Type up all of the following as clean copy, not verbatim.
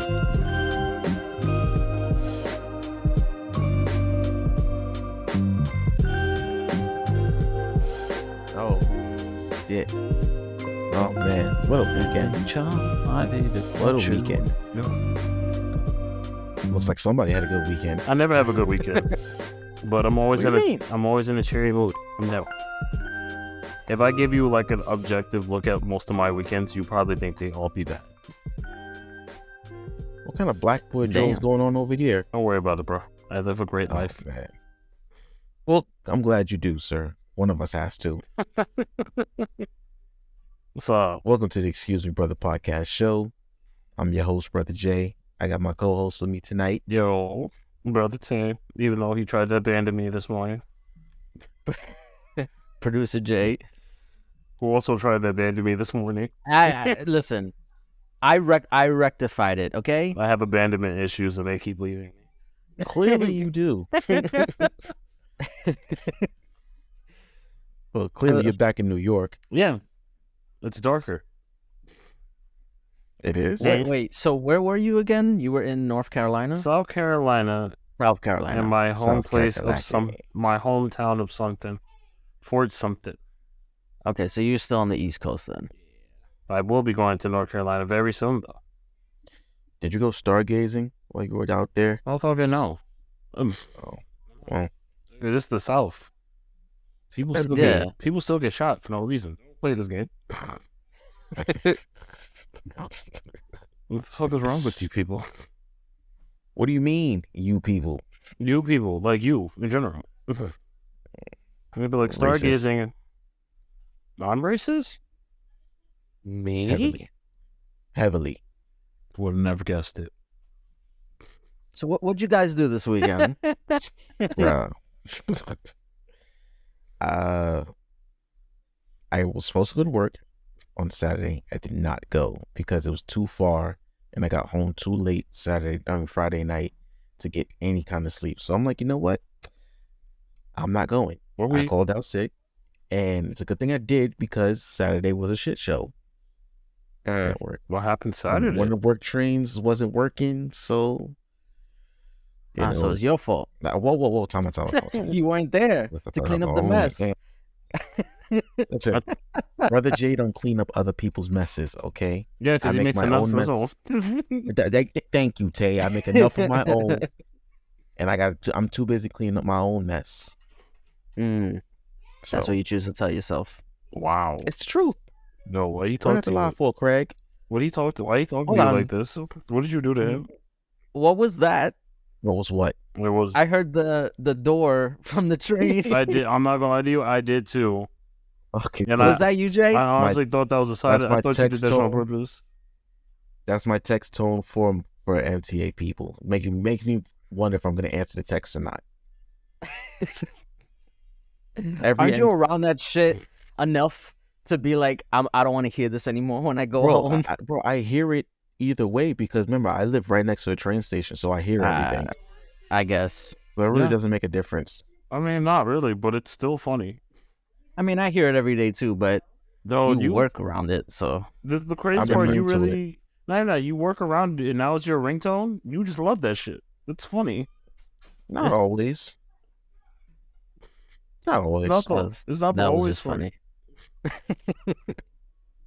Oh, shit. Oh, man. What a weekend. What a weekend. Looks like somebody had a good weekend. I never have a good weekend. But I'm always What do you mean? I'm always in a cheery mood. No. If I give you like an objective look at most of my weekends, you probably think they all be bad. What kind of black boy Joe's Damn. going on over here? Don't worry about it, bro. I live a great life. Man. Well, I'm glad you do, sir. One of us has to. What's up? Welcome to the Excuse Me Brother podcast show. I'm your host, Brother Jay. I got my co-host with me tonight. Yo, Brother Tay, even though he tried to abandon me this morning. Producer Jay. Who also tried to abandon me this morning. Listen, I rectified it, okay? I have abandonment issues and they keep leaving me. Clearly you do. Well, clearly you're back in New York. Yeah, it's darker. It is? Wait, so where were you again? You were in North Carolina? South Carolina. South Carolina. And my home South place Carolina. my hometown of something. Fort something. Okay, so you're still on the East Coast then. I will be going to North Carolina very soon, though. Did you go stargazing while you were out there? I thought I know. Oh, well. It is the South. People still get shot for no reason. Play this game. What the fuck is wrong with you people? What do you mean, you people? You people, like you, in general. Maybe like stargazing. Non-racist? Me? Heavily. Would have never guessed it. So what'd you guys do this weekend? Bruh. I was supposed to go to work on Saturday. I did not go because it was too far and I got home too late Friday night to get any kind of sleep. So I'm like, you know what? I'm not going. I called out sick, and it's a good thing I did because Saturday was a shit show at work. What happened Saturday? One of the work trains wasn't working, so... So it's your fault. Whoa, time out. You weren't there to clean up the mess. Listen, Brother Jay don't clean up other people's messes, okay? Yeah, because he makes enough of his own. Thank you, Tay. I make enough of my own, and I'm too busy cleaning up my own mess. That's what you choose to tell yourself. Wow, it's the truth. No, why you What talking have to lie for, Craig? Why you talking to me like this? What did you do to him? What was that? What was what? It was. I heard the door from the train. I did. I'm not gonna lie to you. I did too. Okay. And was that you, Jay? I honestly thought that was a side. I thought you did that on purpose. That's my text tone for MTA people. Make me wonder if I'm gonna answer the text or not. Aren't you around that shit enough to be like, I don't want to hear this anymore when I go home? I hear it either way because remember, I live right next to a train station, so I hear everything. I guess. But it really doesn't make a difference. I mean, not really, but it's still funny. I mean, I hear it every day too, but you work around it, so. The crazy part, you really... No, you work around it, and now it's your ringtone? You just love that shit. It's funny. Not always. Not always. It's not that always was just funny.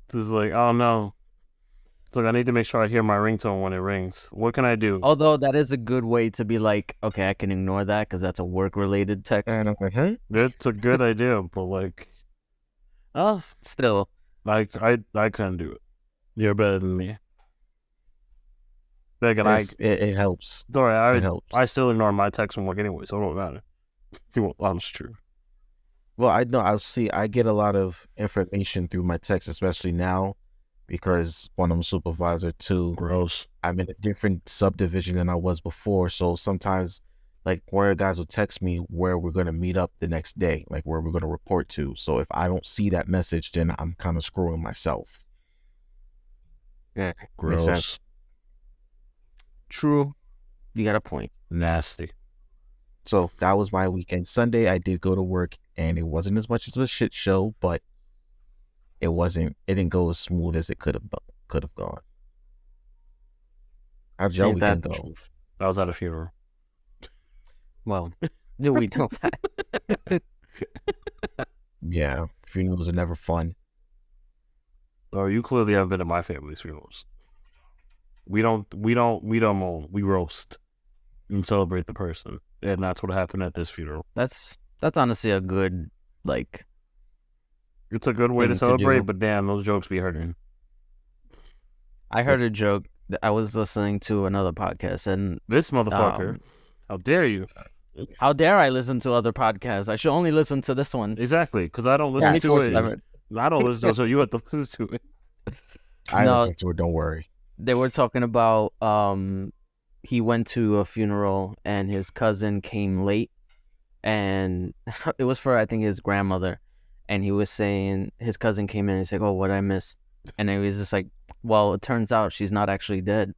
It's like, oh no. It's like, I need to make sure I hear my ringtone when it rings. What can I do? Although that is a good way to be like, okay, I can ignore that because that's a work-related text. And I'm like, hey? It's a good idea, but like... Still. I couldn't do it. You're better than me. It helps. Sorry, it helps. I still ignore my text from work anyway, so it don't matter. That's true. Well, I know. I get a lot of information through my text, especially now, because one, I'm a supervisor. Two, gross. I'm in a different subdivision than I was before, so sometimes, like, where guys will text me where we're gonna meet up the next day, like where we're gonna report to. So if I don't see that message, then I'm kind of screwing myself. Yeah, gross. Makes sense. True. You got a point. Nasty. So that was my weekend. Sunday, I did go to work, and it wasn't as much as a shit show, but it didn't go as smooth as it could have gone. How'd your Ain't that weekend the go? truth? I was at a funeral. Well, do we know that? Yeah, funerals are never fun. Oh, you clearly haven't been at my family's funerals. We don't mourn. We roast and celebrate the person, and that's what happened at this funeral. That's honestly a good like. It's a good way to Thing to celebrate, do. but damn, those jokes be hurting. I heard a joke. I was listening to another podcast, and This motherfucker, how dare you? how dare I listen to other podcasts? I should only listen to this one. Exactly, because I don't listen Only to for it. seven. I don't listen to it, so you have to listen to it. I No. listen to it. Don't worry. They were talking about he went to a funeral and his cousin came late, and it was for I think his grandmother, and he was saying his cousin came in and he's like, "Oh, what did I miss?" And then he was just like, "Well, it turns out she's not actually dead."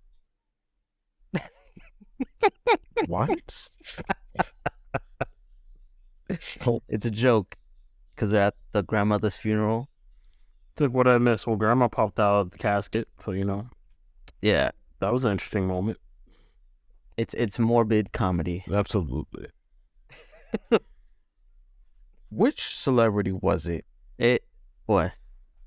What? It's a joke because they're at the grandmother's funeral. It's like, what I missed? Well, grandma popped out of the casket, so Yeah, that was an interesting moment. it's morbid comedy. Absolutely. Which celebrity was it? What?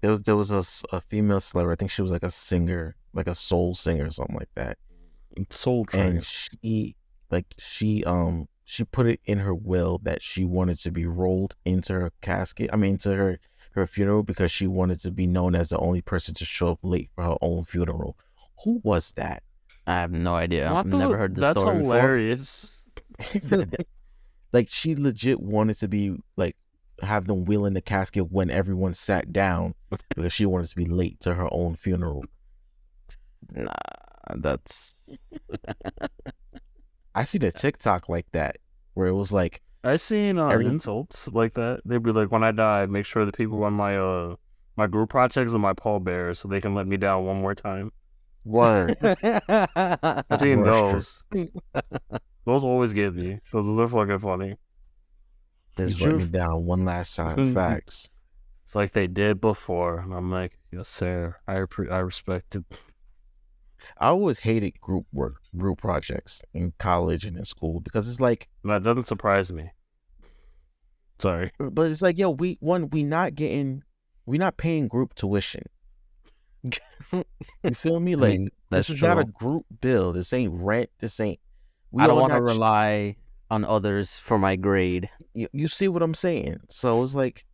There was a female celebrity. I think she was like a singer, like a soul singer or something like that. Soul Train. And she put it in her will that she wanted to be rolled into her casket. I mean, to her funeral, because she wanted to be known as the only person to show up late for her own funeral. Who was that? I have no idea. I've never heard the story before. That's hilarious. Like, she legit wanted to be like have them wheel in the casket when everyone sat down because she wanted to be late to her own funeral. Nah, that's I seen a TikTok like that where it was like, I seen insults like that. They'd be like, when I die, make sure the people on my my group projects are my pallbearers so they can let me down one more time. word. I seen Word. those. Those always get me. Those are fucking funny. Just let me down one last time. Facts. It's like they did before, and I'm like, yes, sir. I respect it. I always hated group projects in college and in school because it's like, That doesn't surprise me. Sorry. but it's like, yo, we not paying group tuition. You feel me? I Like, mean, that's this is true. not a group bill. This ain't rent. This ain't. I don't all want to got rely on others for my grade. You see what I'm saying? So it's like,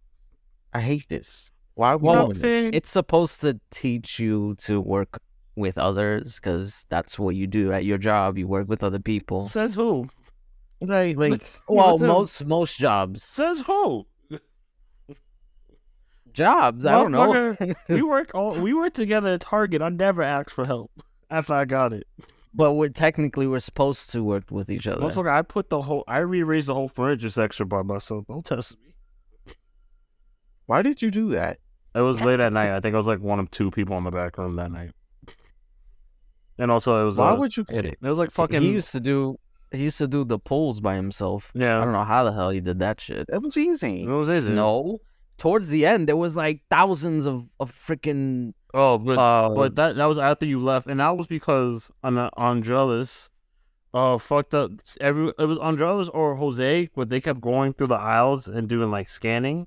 I hate this. Why are we Well, doing this? It's supposed to teach you to work with others because that's what you do at your job. You work with other people. Says who? Like, Well, most jobs. Says who? Jobs. I don't know. Motherfucker, we work together at Target. I never asked for help after I got it. But we're supposed to work with each other. Motherfucker, I rearranged the whole furniture section by myself. Don't test me. why did you do that? It was late at night. I think I was like one of two people in the back room that night. And also, it was Why would you get it? It was like fucking. He used to do the polls by himself. Yeah. I don't know how the hell he did that shit. That was easy. It was easy. No. Towards the end, there was like thousands of freaking. Oh, but that was after you left, and that was because Andrelis, fucked up. It was Andrelis or Jose, but they kept going through the aisles and doing like scanning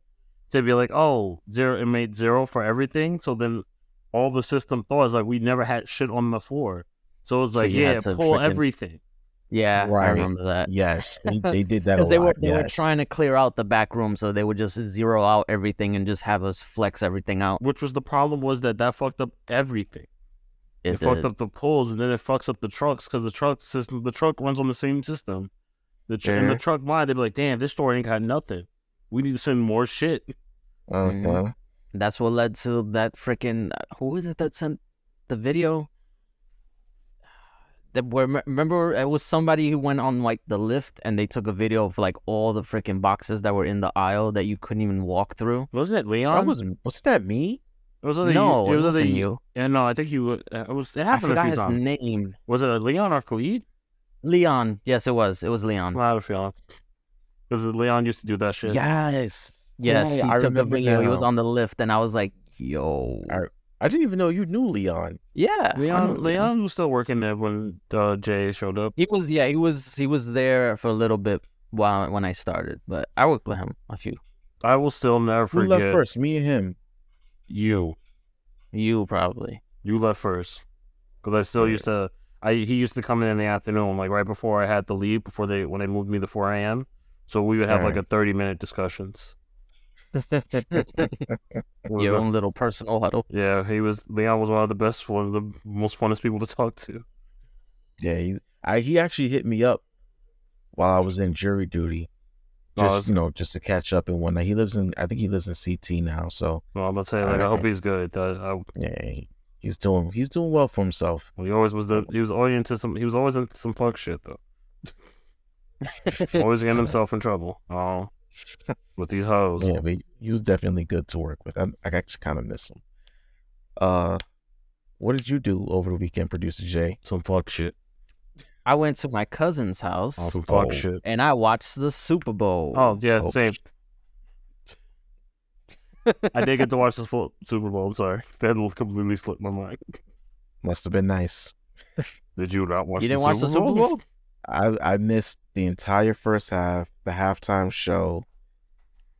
to be like, oh, zero. It made zero for everything. So then all the system thought is like we never had shit on the floor. So it was like, you yeah, had to pull frickin- everything. Yeah, I Right. remember that. Yes, they did that a Because they lot. were trying to clear out the back room, so they would just zero out everything and just have us flex everything out. Which was the problem was that fucked up everything. It did. fucked up the pulls, and then it fucks up the trucks because the truck runs on the same system. In the truck line, they'd be like, "Damn, this store ain't got nothing. We need to send more shit." Uh-huh. That's what led to that freaking. Who was it that sent the video? Remember, it was somebody who went on like the lift and they took a video of like all the freaking boxes that were in the aisle that you couldn't even walk through. Wasn't it Leon? Wasn't that me? It was No, it wasn't you. you. Yeah, no, I think you. It happened I a forgot few his times. name. Was it Leon or Khalid? Leon. Yes, it was. It was Leon. I had a feeling because Leon used to do that shit. Yes. Yes, Yeah, he I took a remember video. He now. was on the lift, and I was like, "Yo." I didn't even know you knew Leon. Yeah, Leon was still working there when Jay showed up. He was there for a little bit when I started, but I worked with him a few. I will still never Who forget. left first, me or him? You Probably. You left first, because I still used to. He used to come in the afternoon, like right before I had to leave, when they moved me to 4 a.m. So we would have like a 30-minute discussions. Your own little personal huddle. Yeah, Leon was one of the best ones, the most funnest people to talk to. Yeah, he actually hit me up while I was in jury duty, just just to catch up and whatnot. I think he lives in CT now. So well, I'm gonna say I hope he's good. Yeah, he's doing well for himself. Well, he always always into some fuck shit though. Always getting himself in trouble. With these hoes. Yeah, but he was definitely good to work with. I actually kind of miss him. What did you do over the weekend, Producer Jay? Some fuck shit. I went to my cousin's house. Some fuck shit. And I watched the Super Bowl. Oh yeah, same. I did get to watch the full Super Bowl. I'm sorry, that completely slipped my mind. Must have been nice. Did you not watch? You didn't watch the Super Bowl? I missed the entire first half, the halftime show,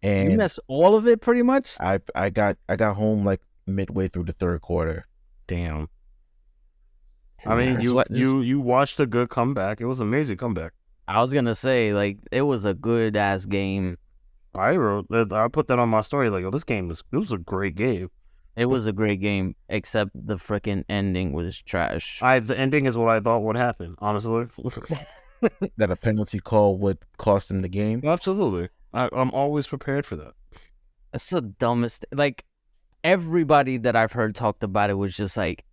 and you missed all of it pretty much. I got home like midway through the third quarter. Damn. I mean, you watched a good comeback. It was an amazing comeback. I was gonna say, like, it was a good ass game. I put that on my story. Like, this was a great game. It was a great game, except the freaking ending was trash. The ending is what I thought would happen, honestly. That a penalty call would cost him the game? Absolutely. I'm always prepared for that. That's the dumbest. Like, everybody that I've heard talked about it was just like,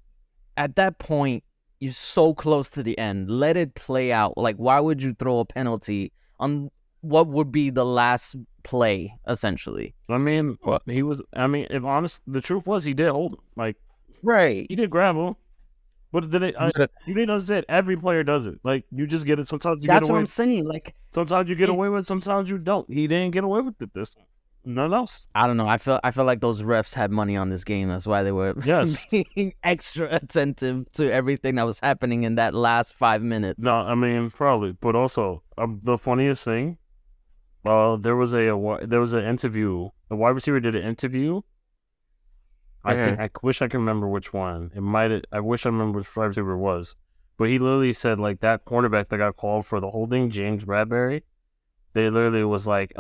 at that point, you're so close to the end. Let it play out. Like, why would you throw a penalty on what would be the last play, essentially? I mean, if honest, the truth was he did hold him. Like, right. He did grab him. But you didn't understand. Every player does it. Like, you just get it. Sometimes you get away. That's what I'm saying. Like, sometimes you get away with it. Sometimes you don't. He didn't get away with it this time. None else. I don't know. I feel like those refs had money on this game. That's why they were being extra attentive to everything that was happening in that last 5 minutes. No, I mean, probably. But also, the funniest thing, there was an interview. The wide receiver did an interview. I wish I could remember which one. I wish I remember which wide receiver it was. But he literally said, like, that cornerback that got called for the holding, James Bradbury, they literally was like,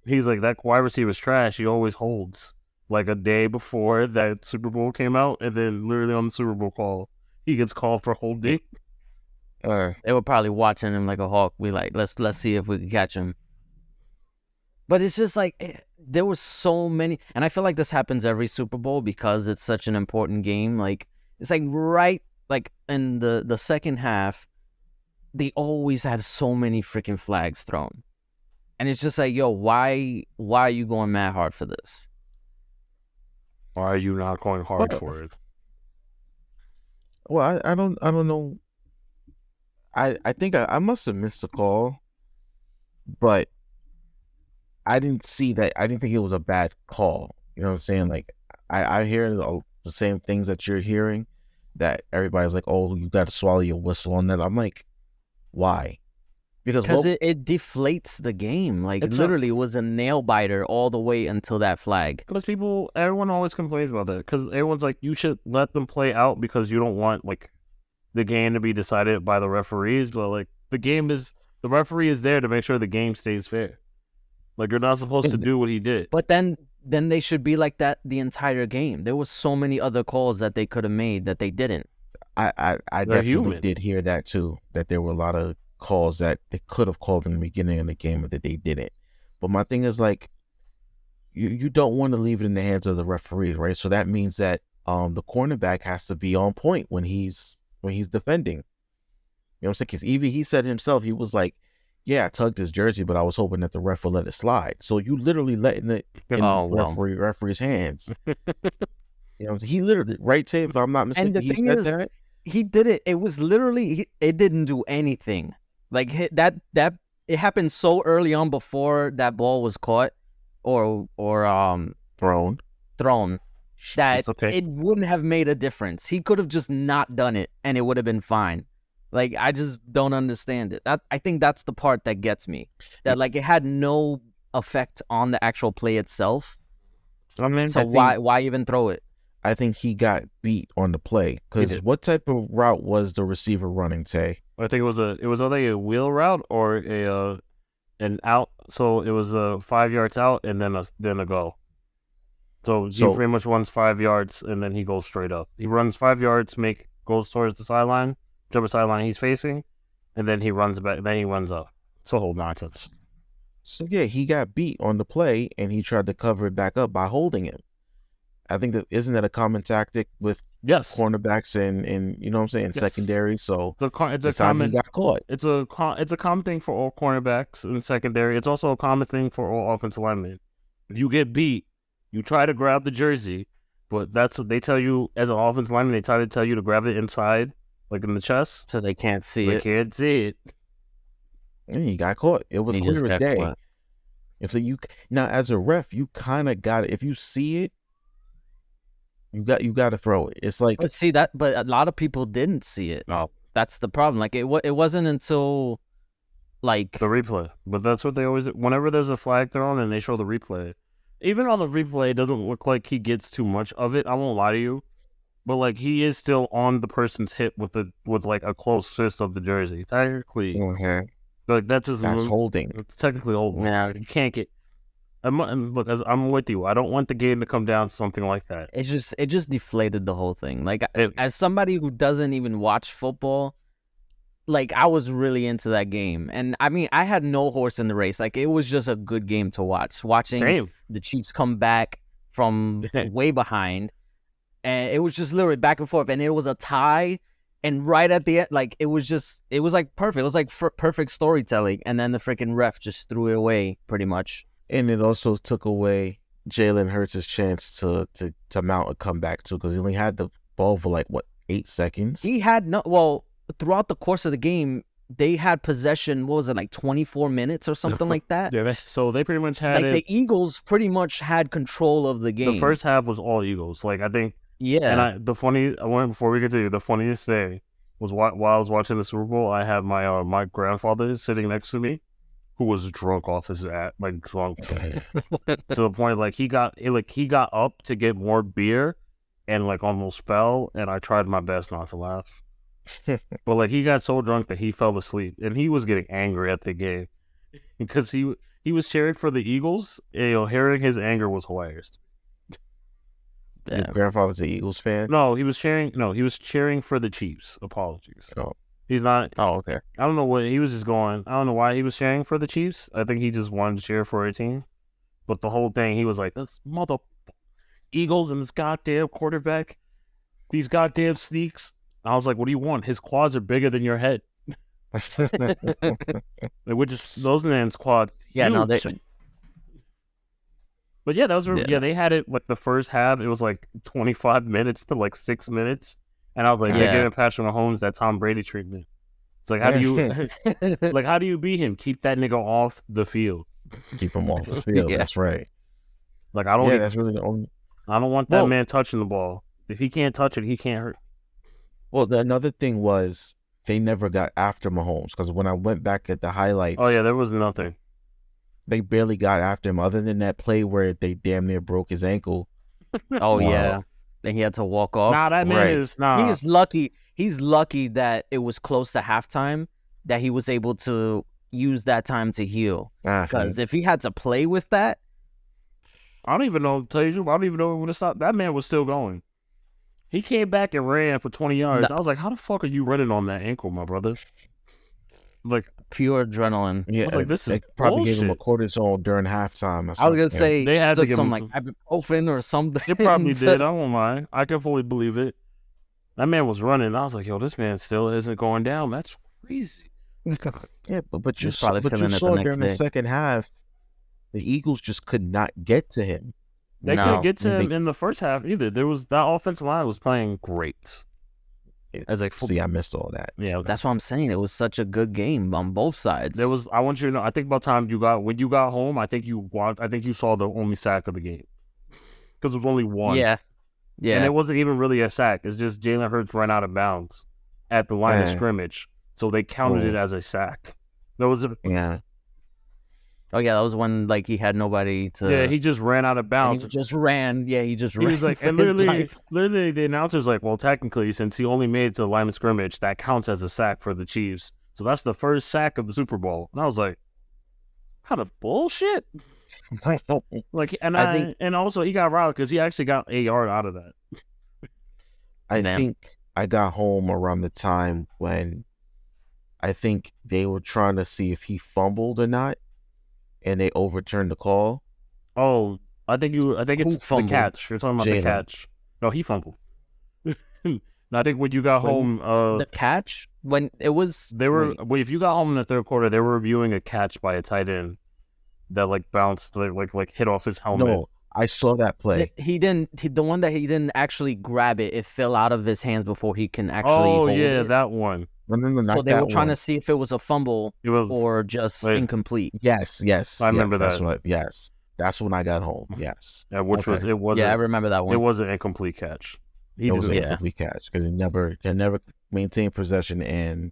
he's like, that wide receiver's trash. He always holds. Like, a day before that Super Bowl came out, and then literally on the Super Bowl call, he gets called for holding. They were probably watching him like a hawk. We like, let's see if we can catch him. But it's just like, there was so many, and I feel like this happens every Super Bowl because it's such an important game. Like, it's like right, like in the second half, they always have so many freaking flags thrown. And it's just like, yo, why are you going mad hard for this? Why are you not going hard for it? Well, I don't know. I think I must have missed a call, but I didn't see that. I didn't think it was a bad call. You know what I'm saying? Like, I hear the same things that you're hearing, that everybody's like, oh, you got to swallow your whistle on that. I'm like, why? Because it deflates the game. Like, literally, it was a nail biter all the way until that flag. Because everyone always complains about that. Because everyone's like, you should let them play out because you don't want, like, the game to be decided by the referees. But, like, the referee is there to make sure the game stays fair. Like, you're not supposed to do what he did. But then they should be like that the entire game. There was so many other calls that they could have made that they didn't. I definitely did hear that too, that there were a lot of calls that they could have called in the beginning of the game that they didn't. But my thing is, like, you don't want to leave it in the hands of the referee, right? So that means that the cornerback has to be on point when he's defending. You know what I'm saying? Because even he said himself, he was like, yeah, I tugged his jersey, but I was hoping that the ref would let it slide. So you literally letting it in the referee's hands. You know, he literally, right, Tay, if I'm not mistaken, he said that. He did it. It was literally, it didn't do anything. Like, that it happened so early on before that ball was caught or thrown. that It's okay. it wouldn't have made a difference. He could have just not done it, and it would have been fine. Like, I just don't understand it. I think that's the part that gets me. That, like, it had no effect on the actual play itself. I mean, So why even throw it? I think he got beat on the play because what type of route was the receiver running, Tay? I think it was either a wheel route or an out. So it was 5 yards out and then a go. So he pretty much runs 5 yards and then he goes straight up. He runs 5 yards, goes towards the sideline, whichever sideline he's facing, and then he runs back. Then he runs up. It's a whole nonsense. So yeah, he got beat on the play and he tried to cover it back up by holding him. I think isn't that a common tactic with cornerbacks and you know what I'm saying, secondary? So it's a common. He got caught. It's a common thing for all cornerbacks in secondary. It's also a common thing for all offensive linemen. If you get beat, you try to grab the jersey, but that's what they tell you as an offensive lineman. They try to tell you to grab it inside, like in the chest, so they can't see it. They can't see it. And he got caught. It was clear as day. If now as a ref, you kind of got it. If you see it, you got to throw it. It's like, but a lot of people didn't see it. No, that's the problem. Like it wasn't until like the replay. But that's what they always. Whenever there's a flag thrown and they show the replay, even on the replay, it doesn't look like he gets too much of it. I won't lie to you, but like he is still on the person's hip with like a close fist of the jersey. Technically, like that's holding. It's technically holding. Yeah, you can't get. Look, I'm with you. I don't want the game to come down to something like that. It just deflated the whole thing. Like as somebody who doesn't even watch football, like I was really into that game, and I mean I had no horse in the race. Like it was just a good game to watch. Watching the Chiefs come back from way behind, and it was just literally back and forth, and it was a tie. And right at the end, like it was like perfect. It was like perfect storytelling, and then the freaking ref just threw it away pretty much. And it also took away Jalen Hurts' chance to mount a comeback too, because he only had the ball for like 8 seconds. He had throughout the course of the game, they had possession. What was it, like 24 minutes or something like that? Yeah, so they pretty much had the Eagles pretty much had control of the game. The first half was all Eagles. Like I think. Yeah. And before we continue, the funniest thing was while I was watching the Super Bowl, I had my grandfather sitting next to me, who was drunk off his ass, like drunk to the point like he got up to get more beer, and like almost fell. And I tried my best not to laugh, but like he got so drunk that he fell asleep, and he was getting angry at the game because he was cheering for the Eagles. And, hearing his anger was hilarious. Your grandfather's an Eagles fan? No, he was cheering for the Chiefs. Apologies. Oh. He's not. Oh, okay. I don't know what he was just going. I don't know why he was cheering for the Chiefs. I think he just wanted to cheer for a team. But the whole thing, he was like, "This mother Eagles and this goddamn quarterback, these goddamn sneaks." I was like, "What do you want? His quads are bigger than your head." Like, we're just those man's quads. Yeah, huge. no, they. But yeah, they had it like the first half. It was like 25 minutes to like 6 minutes. And I was like, they're giving Patrick Mahomes that Tom Brady treatment. It's like, how do you beat him? Keep that nigga off the field. Keep him off the field. That's right. Like I don't. That's really the only. I don't want that man touching the ball. If he can't touch it, he can't hurt. Well, another thing was they never got after Mahomes, because when I went back at the highlights, oh yeah, there was nothing. They barely got after him, other than that play where they damn near broke his ankle. Oh yeah. And he had to walk off. Nah, that man is He's lucky. He's lucky that it was close to halftime, that he was able to use that time to heal. Because if he had to play with that, I don't even know. Tell you the truth, I don't even know when to stop. That man was still going. He came back and ran for 20 yards. I was like, how the fuck are you running on that ankle, my brother? Like pure adrenaline. Yeah, I was like, this is probably bullshit. gave him a cortisone during halftime. I was gonna say they had to give some him like ibuprofen or something. They probably did. I won't lie. I can fully believe it. That man was running. I was like, yo, this man still isn't going down. That's crazy. Yeah, but you saw during the second half, the Eagles just could not get to him. They couldn't get to him in the first half either. That offensive line was playing great. I missed all that. Yeah, that's what I'm saying. It was such a good game on both sides. I want you to know. I think by the time when you got home, I think you saw the only sack of the game, because it was only one. Yeah, Yeah. And it wasn't even really a sack. It's just Jalen Hurts ran out of bounds at the line of scrimmage. So they counted it as a sack. That was yeah. Oh yeah, that was when like he had nobody to. Yeah, he just ran out of bounds. He just ran. Yeah, he just ran. He was like, and literally, the announcer's like, well, technically, since he only made it to the line of scrimmage, that counts as a sack for the Chiefs. So that's the first sack of the Super Bowl. And I was like, kind of bullshit. Like, and also he got riled because he actually got a yard out of that. I think I got home around the time when I think they were trying to see if he fumbled or not, and they overturned the call. Oh, I think it's the catch. You're talking about the catch. No, he fumbled. I think when you got home, the catch when it was if you got home in the third quarter, they were reviewing a catch by a tight end that like bounced, like hit off his helmet. No, I saw that play. The one that he didn't actually grab it. It fell out of his hands before he can actually. Oh yeah, that one. No, so they were trying to see if it was a fumble or just incomplete. Yes. I remember that. That's when I got home. Yes. Yeah, was. Yeah, I remember that one. It was an incomplete catch. It was an incomplete catch because he never maintained possession, and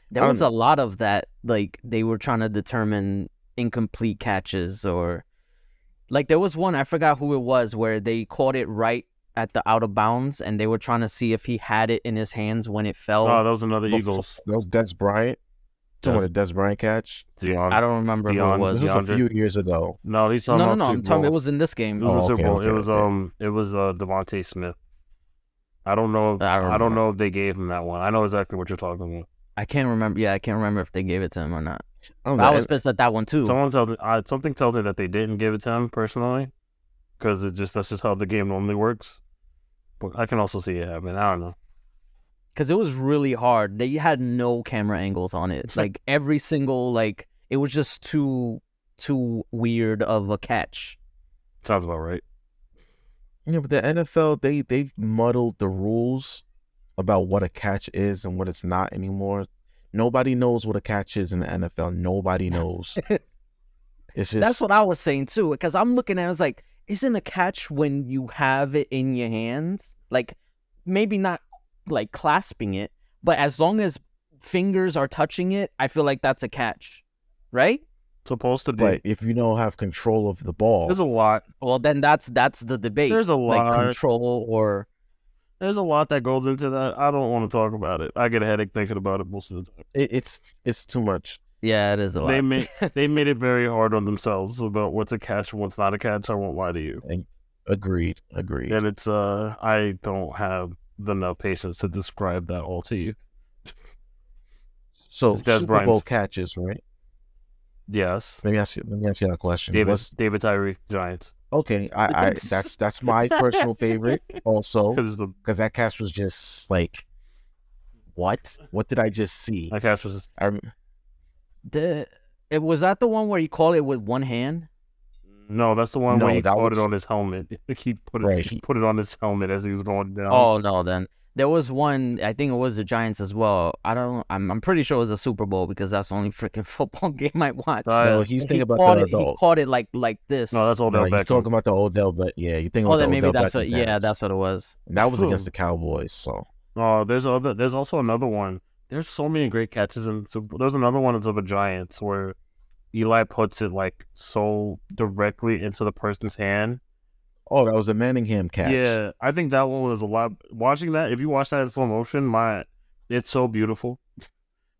there was a lot of that. Like they were trying to determine incomplete catches, or like there was one, I forgot who it was, where they caught it right at the out of bounds, and they were trying to see if he had it in his hands when it fell. Oh, that was another Eagles. That was Des Bryant. Talking about the Des Bryant catch. I don't remember who it was. This was a few years ago. No, he's talking about I'm talking. It was in this game. It was a Super Bowl. It was Devontae Smith. I don't know. I don't know if they gave him that one. I know exactly what you're talking about. I can't remember. Yeah, I can't remember if they gave it to him or not. I was pissed at that one too. Something tells me that they didn't give it to him personally, because that's just how the game normally works. But I can also see it happen. I don't know. Because it was really hard. They had no camera angles on it. Like every single it was just too weird of a catch. Sounds about right. Yeah, but the NFL, they've muddled the rules about what a catch is and what it's not anymore. Nobody knows what a catch is in the NFL. Nobody knows. It's just that's what I was saying too. Because I'm looking at it, I was like, isn't a catch when you have it in your hands? Like maybe not like clasping it, but as long as fingers are touching it, I feel like that's a catch, right? Supposed to be. But if you don't have control of the ball, there's a lot. Well, then that's the debate. There's a lot like control, or there's a lot that goes into that. I don't want to talk about it. I get a headache thinking about it most of the time. It's too much. Yeah, it is a lot. They made it very hard on themselves about what's a catch and what's not a catch. I won't lie to you. Agreed. And it's I don't have enough patience to describe that all to you. So Super Bowl catches, right? Yes. Let me ask you a question. David Tyree, Giants. Okay, I that's my personal favorite also, because that catch was just like, what did I just see? That catch was was that the one where he called it with one hand? No, that's the one where he caught it on his helmet. He put it on his helmet as he was going down. Oh no, then there was one. I think it was the Giants as well. I'm pretty sure it was a Super Bowl because that's the only freaking football game I watch. No, he's thinking about he caught it like this. No, that's Odell Beckham. He's talking about the Odell, but yeah, you think about the maybe Odell that's Beckham. Yeah, that's what it was. And that was against the Cowboys. So. Oh, there's also another one. There's so many great catches, and there's another one of the Giants where Eli puts it like so directly into the person's hand. Oh, that was a Manningham catch. Yeah, I think that one was a lot. Watching that, if you watch that in slow motion, it's so beautiful.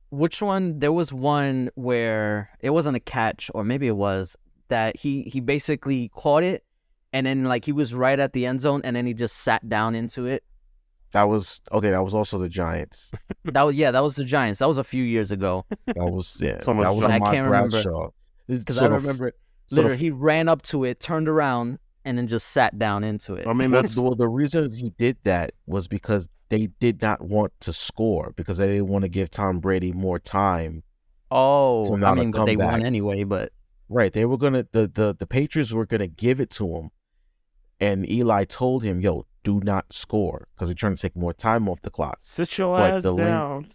Which one? There was one where it wasn't a catch, or maybe it was, that he basically caught it, and then like he was right at the end zone, and then he just sat down into it. That was also the Giants. That was the Giants. That was a few years ago. That was So that was I my can't Bradshaw. Because I remember literally he ran up to it, turned around, and then just sat down into it. I mean, the reason he did that was because they did not want to score, because they didn't want to give Tom Brady more time. Oh, but they won anyway. But right, they were gonna the Patriots were gonna give it to him, and Eli told him, "Yo, do not score," because they're trying to take more time off the clock. Sit your ass down.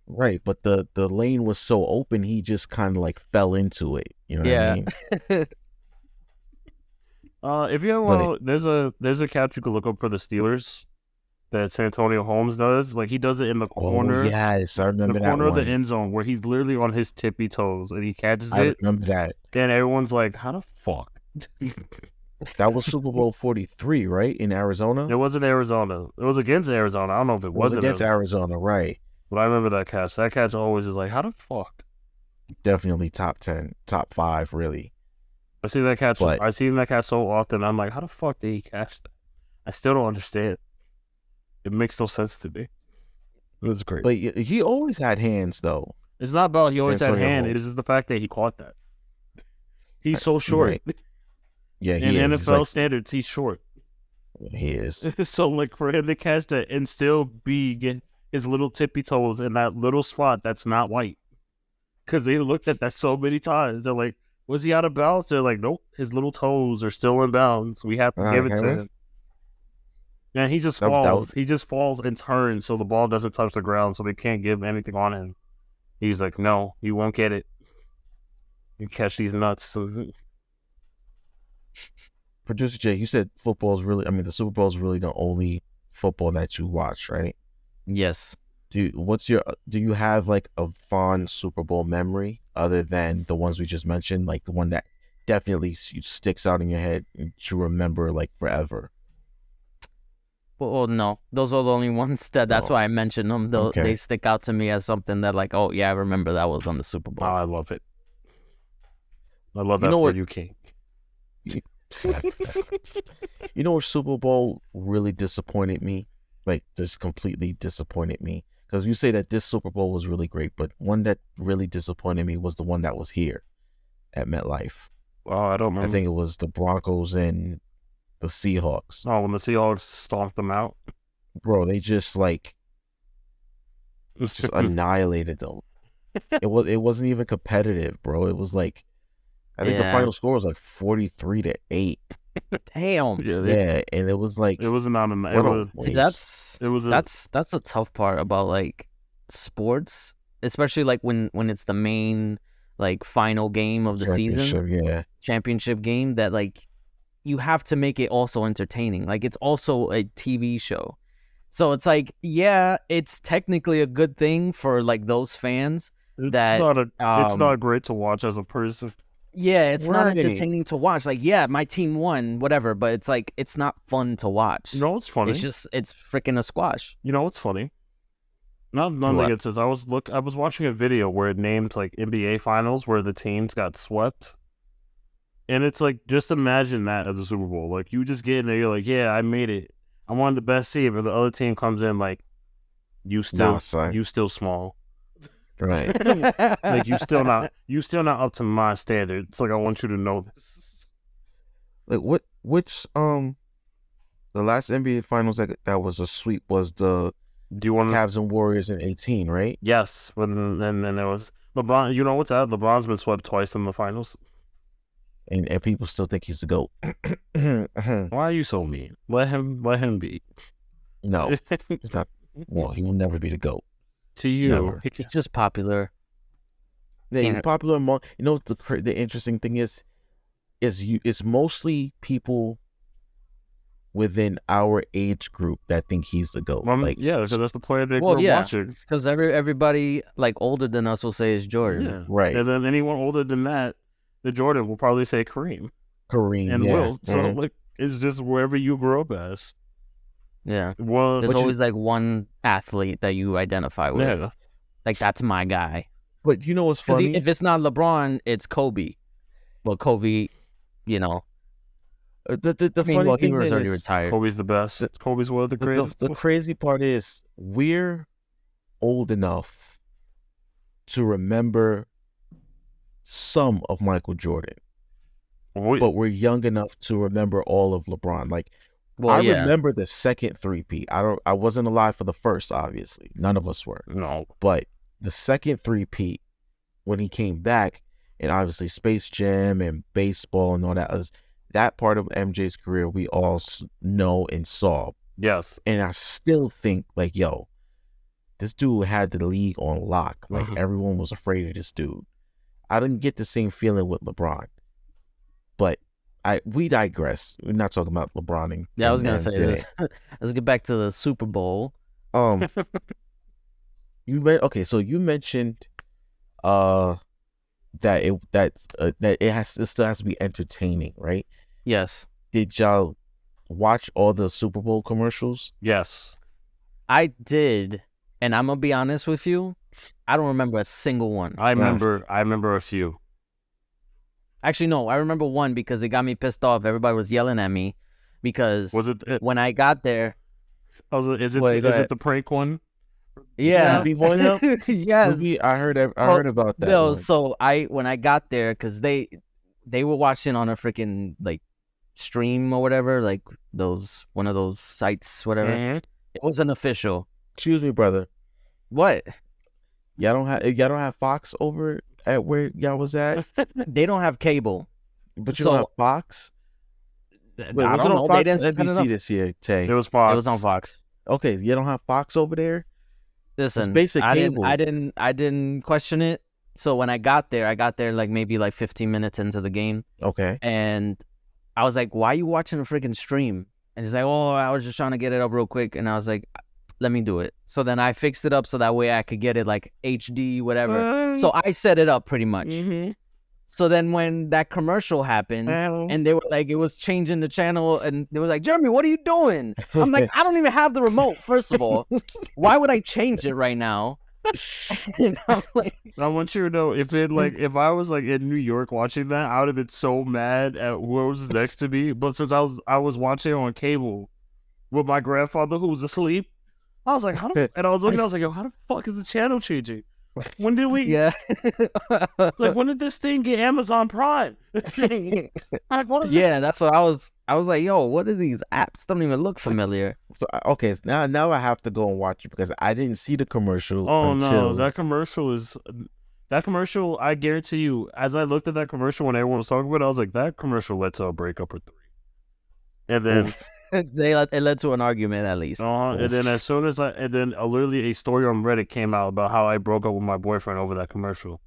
Right, but the lane was so open, he just kind of like fell into it. You know what I mean? If you ever want, there's a catch you could look up for the Steelers that San Antonio Holmes does. Like he does it in the Oh corner, yes, I in the remember that corner of the one. end zone where he's literally on his tippy toes and he catches I it. remember that. And everyone's like, "How the fuck?" That was Super Bowl 43, right? In Arizona? It wasn't Arizona. It was against Arizona. I don't know if it It was wasn't against Arizona, right? but I remember that catch. That catch always is like, "How the fuck?" Definitely top 10, top 5, really. I see that catch. But- I see that catch so often. I'm like, "How the fuck did he catch that?" I still don't understand. It makes no sense to me. It was great. But he always had hands, though. It's not about he always had Santonio hand. Holmes. It is the fact that he caught that. He's so short. Right. Yeah, In he is. NFL He's like, standards, he's short. he is. So like for him to catch that and still get his little tippy toes in that little spot that's not white. Because they looked at that so many times. They're like, was he out of bounds? They're like, nope, his little toes are still in bounds. We have to give it to Okay. him. And he just That falls. was- He just falls and turns so the ball doesn't touch the ground so they can't give anything on him. He's like, no, you won't get it. You catch these nuts. Producer Jay, you said the Super Bowl is really the only football that you watch, right? Yes. Do you have like a fond Super Bowl memory other than the ones we just mentioned, like the one that definitely sticks out in your head and you remember like forever? Well, no, those are the only ones that's No. why I mentioned them. Okay. They stick out to me as something that, like, oh yeah, I remember that was on the Super Oh, Bowl. I love it. I love You that know for what- you, King. You know what Super Bowl really disappointed me? Like, just completely disappointed me. Because you say that this Super Bowl was really great, but one that really disappointed me was the one that was here at MetLife. Oh, I don't I remember. think it was the Broncos and the Seahawks. Oh, when the Seahawks stomped them out. Bro, they just annihilated them. It wasn't even competitive, bro. It was like, I think the Yeah. final score was like 43-8. Damn. Yeah, and it was like, It was not an. It what a was. See, waste. It was. that's a tough part about like sports, especially like when it's the main like final game of the season, Championship, championship game, that like you have to make it also entertaining. Like it's also a TV show. So it's like, yeah, it's technically a good thing for like those fans. It's that, not a. It's um, not great to watch as a person. Yeah, it's not Right. entertaining to watch. Like, yeah, my team won, whatever, but it's like it's not fun to watch. You know what's funny? It's freaking a squash. You know what's funny? Nothing What? against this. I was watching a video where it named like NBA finals where the teams got swept. And it's like, just imagine that as a Super Bowl. Like you just get in there, you're like, yeah, I made it. I won the best seed, but the other team comes in like, you Nah, son. still small. Right. Like you still not up to my standard. It's like I want you to know this. Like which the last NBA finals that was a sweep was the Do you want to? Cavs and Warriors in 18, right? Yes, but then there was LeBron. You know what's that? LeBron's been swept twice in the finals. And people still think he's the GOAT. Why are you so mean? Let him be. No, it's not. Well, he will never be the GOAT. To you, Never. He's just popular. Yeah, he's Yeah. popular among. You know what the interesting thing is it's mostly people within our age group that think he's the GOAT. Like, yeah, because that's the player they Well, grew yeah. up watching. Because everybody like older than us will say it's Jordan. Yeah. right, And then anyone older than that, the Jordan will probably say Kareem Kareem and yeah. Will. So Mhm. like, it's just wherever you grew up as. Yeah. Well, There's always like one athlete that you identify with. yeah. Like that's my guy. But you know what's Because funny? if it's not LeBron, it's Kobe. Well, Kobe, you know. The I mean, funny well, he thing was then already is, retired. Kobe's the best. Kobe's one of the greatest. the crazy part is we're old enough to remember some of Michael Jordan, but we're young enough to remember all of LeBron. Like, Well, I yeah. remember the second three-peat. I wasn't alive for the first, obviously. None of us were. No. But the second three-peat, when he came back, and obviously Space Jam and baseball and all that part of MJ's career we all know and saw. Yes. And I still think, like, yo, this dude had the league on lock. Like, Mhm. everyone was afraid of this dude. I didn't get the same feeling with LeBron. But we digress. We're not talking about LeBron and Yeah, I was gonna say MJ. this. Let's get back to the Super Bowl. So you mentioned that it still has to be entertaining, right? Yes, Did y'all watch all the Super Bowl commercials? Yes. I did, and I'm gonna be honest with you. I don't remember a single one. I remember a few. Actually, no, I remember one because it got me pissed off. Everybody was yelling at me because Was it? when I got there, Is it Wait, go ahead. the prank one? yeah, Movie one? yes. Movie, I heard about that No, one. so when I got there, because they were watching on a freaking like stream or whatever, like one of those sites, whatever. Mm-hmm. It wasn't official. Excuse me, brother. What? Y'all don't have Fox over at where y'all was at, They don't have cable. but you don't have Fox. Wait, I was don't it on know. Fox They didn't or set it NBC up. this year, Tay? It was Fox. It was on Fox. Okay, you don't have Fox over there. Listen, basic cable. I didn't question it. So when I got there like maybe like 15 minutes into the game, Okay. and I was like, "Why are you watching a freaking stream?" And he's like, "Oh, I was just trying to get it up real quick." And I was like, "Let me do it." So then I fixed it up so that way I could get it like HD, whatever. So I set it up pretty much. Mm-hmm. So then when that commercial happened, and they were like, it was changing the channel, and they were like, "Jeremy, what are you doing?" I'm like, "I don't even have the remote, first of all. Why would I change it right now?" And I'm like, I want you to know if I was like in New York watching that, I would have been so mad at whoever was next to me. But since I was watching it on cable with my grandfather who was asleep, I was like, and I was looking, I was like, yo, how the fuck is the channel changing? When did we? yeah. Like, when did this thing get Amazon Prime? Like, what is Yeah, that's what I was like, yo, what are these apps? Don't even look familiar. So okay, now I have to go and watch it because I didn't see the commercial. Oh until... no, that commercial. I guarantee you, as I looked at that commercial when everyone was talking about it, I was like, that commercial led to a breakup or 3. And then It led to an argument at least. and then as soon as literally a story on Reddit came out about how I broke up with my boyfriend over that commercial,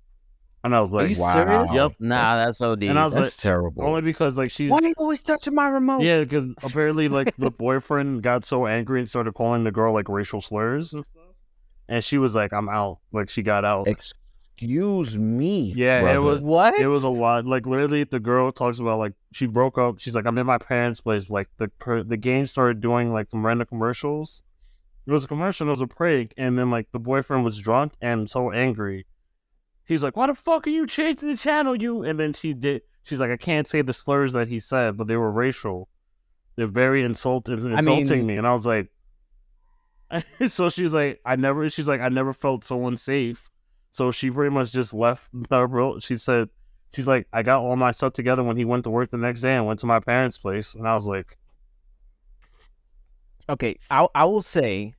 and I was like, Are you wow. serious? Yep. Nah, that's so deep. And I was That's terrible. only because like she. Why are you always touching my remote? Yeah, because apparently like the boyfriend got so angry and started calling the girl like racial slurs and stuff, and she was like, "I'm out." Like she got out. Excuse me. Yeah, brother. it was. What? It was a lot. Like literally, the girl talks about like she broke up. She's like, I'm in my parents' place. Like the game started doing like some random commercials. It was a commercial. It was a prank, and then like the boyfriend was drunk and so angry. He's like, "Why the fuck are you changing the channel, you?" And then she's like, "I can't say the slurs that he said, but they were racial. They're very insulting me." And I was like, so she's like, I never felt so unsafe. So she pretty much just left. She said, she's like, I got all my stuff together when he went to work the next day and went to my parents' place. And I was like, okay, I will say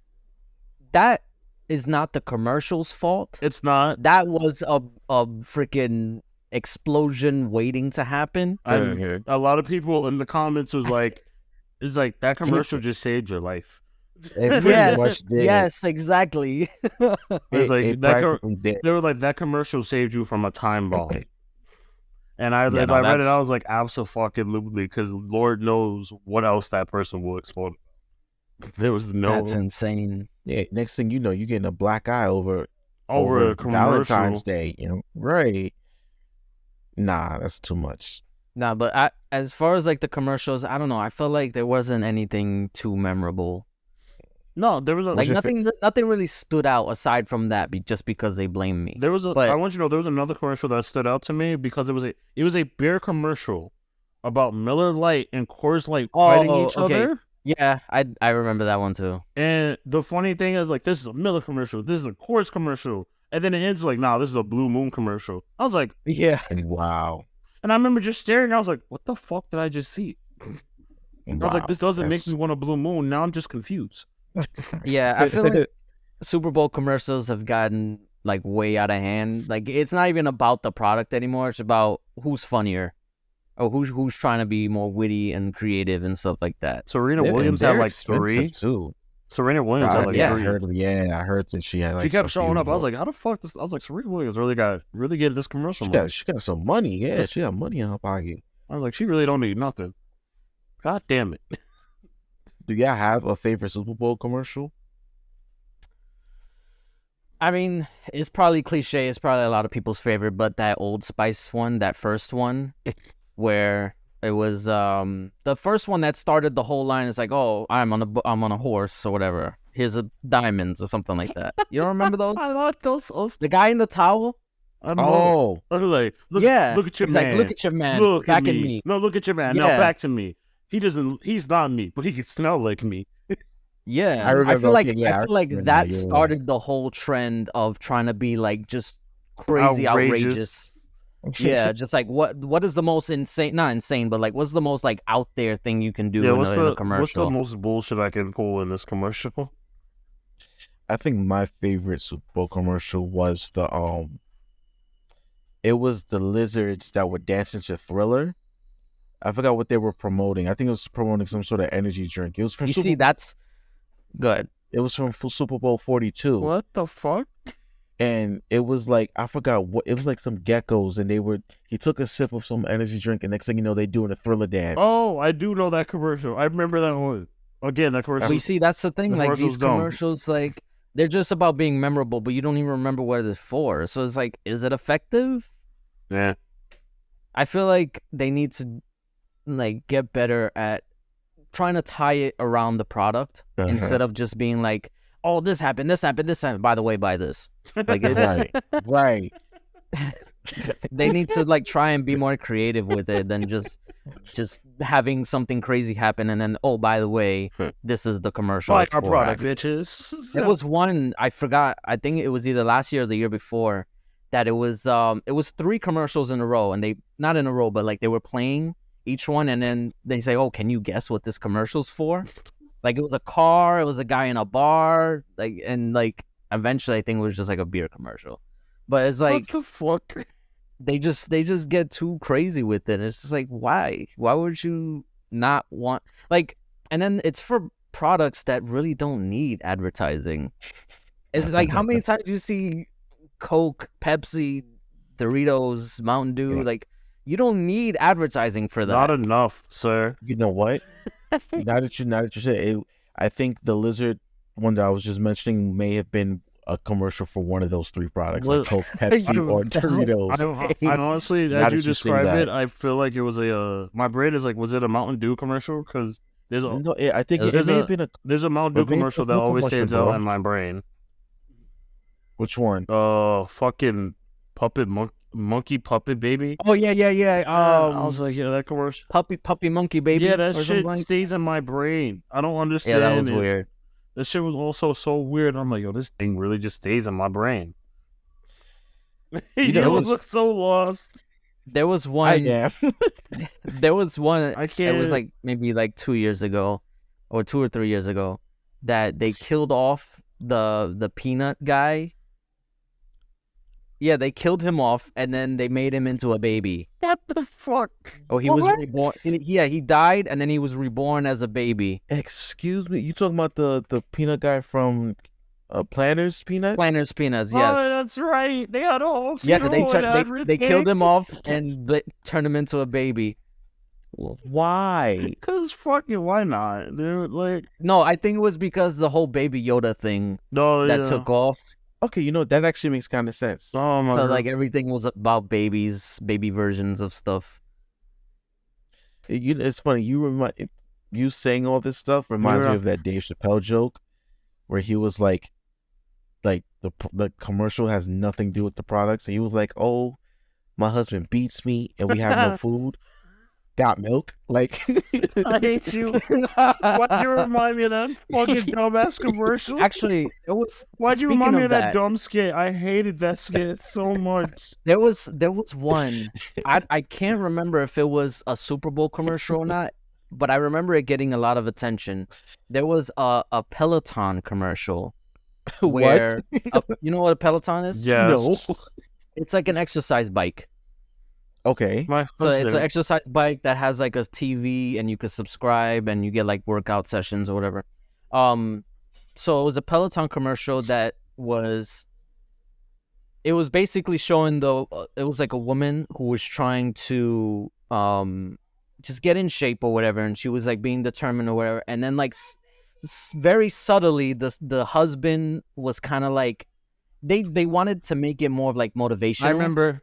that is not the commercial's fault. it's not. That was a freaking explosion waiting to happen. And a lot of people in the comments was like, it's like that commercial just saved your life. It pretty much did. Yes, exactly. It's like It that practically did. they were like, that commercial saved you from a time bomb. And I read it, that's- I was like, abso-fucking-lutely, because Lord knows what else that person will explode. There was no That's insane. Yeah, next thing you know, you're getting a black eye over a commercial. Valentine's Day, right? Nah, that's too much. Nah, but as far as like the commercials, I don't know. I felt like there wasn't anything too memorable. No, there was Like nothing really stood out aside from that, just because they blamed me. There was But- I want you to know there was another commercial that stood out to me because it was a beer commercial about Miller Lite and Coors Light fighting each okay. other. Yeah, I remember that one too. And the funny thing is, like, this is a Miller commercial, this is a Coors commercial, and then it ends like, nah, this is a Blue Moon commercial. I was like, Yeah. Wow. and I remember just staring. And I was like, what the fuck did I just see? I was like, this doesn't make me want a Blue Moon. Now I'm just confused. Yeah, I feel like Super Bowl commercials have gotten like way out of hand. Like it's not even about the product anymore. It's about who's funnier or who's trying to be more witty and creative and stuff like that. Serena Williams had like 3. too. Serena Williams had like 3. I heard that she had. Like, she kept showing up. I was like, how the fuck this? I was like, Serena Williams really getting this commercial money. She got some money. Yeah, she got money in her pocket. I was like, she really don't need nothing. God damn it. Do y'all have a favorite Super Bowl commercial? I mean, it's probably cliche. It's probably a lot of people's favorite, but that Old Spice one, that first one, where it was the first one that started the whole line is like, oh, I'm on a horse or whatever. Here's a diamonds or something like that. You don't remember those? I like those. The guy in the towel. I Oh, was like, look, Yeah, look at your he's man. like, look at your man. Look Back at at me. me. No, look at your man. No, Yeah. back to me. He's not me, but he can smell like me. Yeah, I remember, feel like okay, yeah, I feel like I remember that now, you're started the whole trend of trying to be like just crazy, outrageous. Yeah, just like what is the most insane? Not insane, but like what's the most like out there thing you can do in a commercial? What's the most bullshit I can pull in this commercial? I think my favorite Super Bowl commercial was it was the lizards that were dancing to Thriller. I forgot what they were promoting. I think it was promoting some sort of energy drink. It was from That's good. It was from Super Bowl 42. What the fuck? And it was like, I forgot what, it was like some geckos, and he took a sip of some energy drink, and next thing you know, they doing a Thriller dance. Oh, I do know that commercial. I remember that one. Again, that commercial. We see that's the thing. Like these commercials, like they're just about being memorable, but you don't even remember what it's for. So it's like, is it effective? Yeah. I feel like they need to like get better at trying to tie it around the product instead of just being like, oh, this happened. By the way, buy this. Like it's right. They need to like try and be more creative with it than just having something crazy happen and then, oh, by the way, this is the commercial. Buy our product, bitches. It was one, I forgot, I think it was either last year or the year before, that it was 3 commercials in a row, and not in a row, but like they were playing each one, and then they say, oh, can you guess what this commercial's for? Like it was a car, it was a guy in a bar, like, and like eventually I think it was just like a beer commercial. But it's like, what the fuck? They just get too crazy with it. It's just like, why would you not want, like, and then it's for products that really don't need advertising. It's like, how many times do you see Coke, Pepsi, Doritos, Mountain Dew, like, you don't need advertising for that. Not enough, sir. You know what? now that you said it, I think the lizard one that I was just mentioning may have been a commercial for one of those 3 products, like Coke, Pepsi, or Doritos. I honestly, as you described it, I feel like it was my brain is like, was it a Mountain Dew commercial? Because there's I think it may have been there's a Mountain Dew commercial that always stands out in my brain. Which one? Fucking puppet monkey puppet baby. Oh yeah. I was like, yeah, that commercial. Puppy monkey baby. Yeah, that shit stays in my brain. I don't understand. Yeah, that was weird. This shit was also so weird. I'm like, yo, this thing really just stays in my brain. You look so lost. There was one. I am. There was one. I can't. It was like maybe like 2 years ago, or 2 or 3 years ago, that they killed off the peanut guy. Yeah, they killed him off, and then they made him into a baby. What the fuck? Oh, he was reborn. Yeah, he died, and then he was reborn as a baby. Excuse me, you talking about the peanut guy from Planters Peanuts? Planters Peanuts, yes. Oh, that's right. They had a whole they killed him off and turned him into a baby. Why? Because fucking why not? Dude, like, no, I think it was because the whole Baby Yoda thing took off. Okay, that actually makes kind of sense. Oh my God. Like everything was about babies, baby versions of stuff. It's funny. You saying all this stuff reminds me of that Dave Chappelle joke where he was like the commercial has nothing to do with the products, and he was like, "Oh, my husband beats me, and we have no food. Got milk." Like, I hate you. Why'd you remind me of that fucking dumbass commercial? Actually, it was. Why'd you remind me of that dumb skit? I hated that skit so much. There was one. I can't remember if it was a Super Bowl commercial or not, but I remember it getting a lot of attention. There was a Peloton commercial. Where, you know what a Peloton is? Yeah. No. It's like an exercise bike. Okay. So it's an exercise bike that has like a TV, and you could subscribe and you get like workout sessions or whatever. So it was a Peloton commercial that was basically showing it was like a woman who was trying to just get in shape or whatever, and she was like being determined or whatever, and then like very subtly the husband was kind of like they wanted to make it more of like motivational. I remember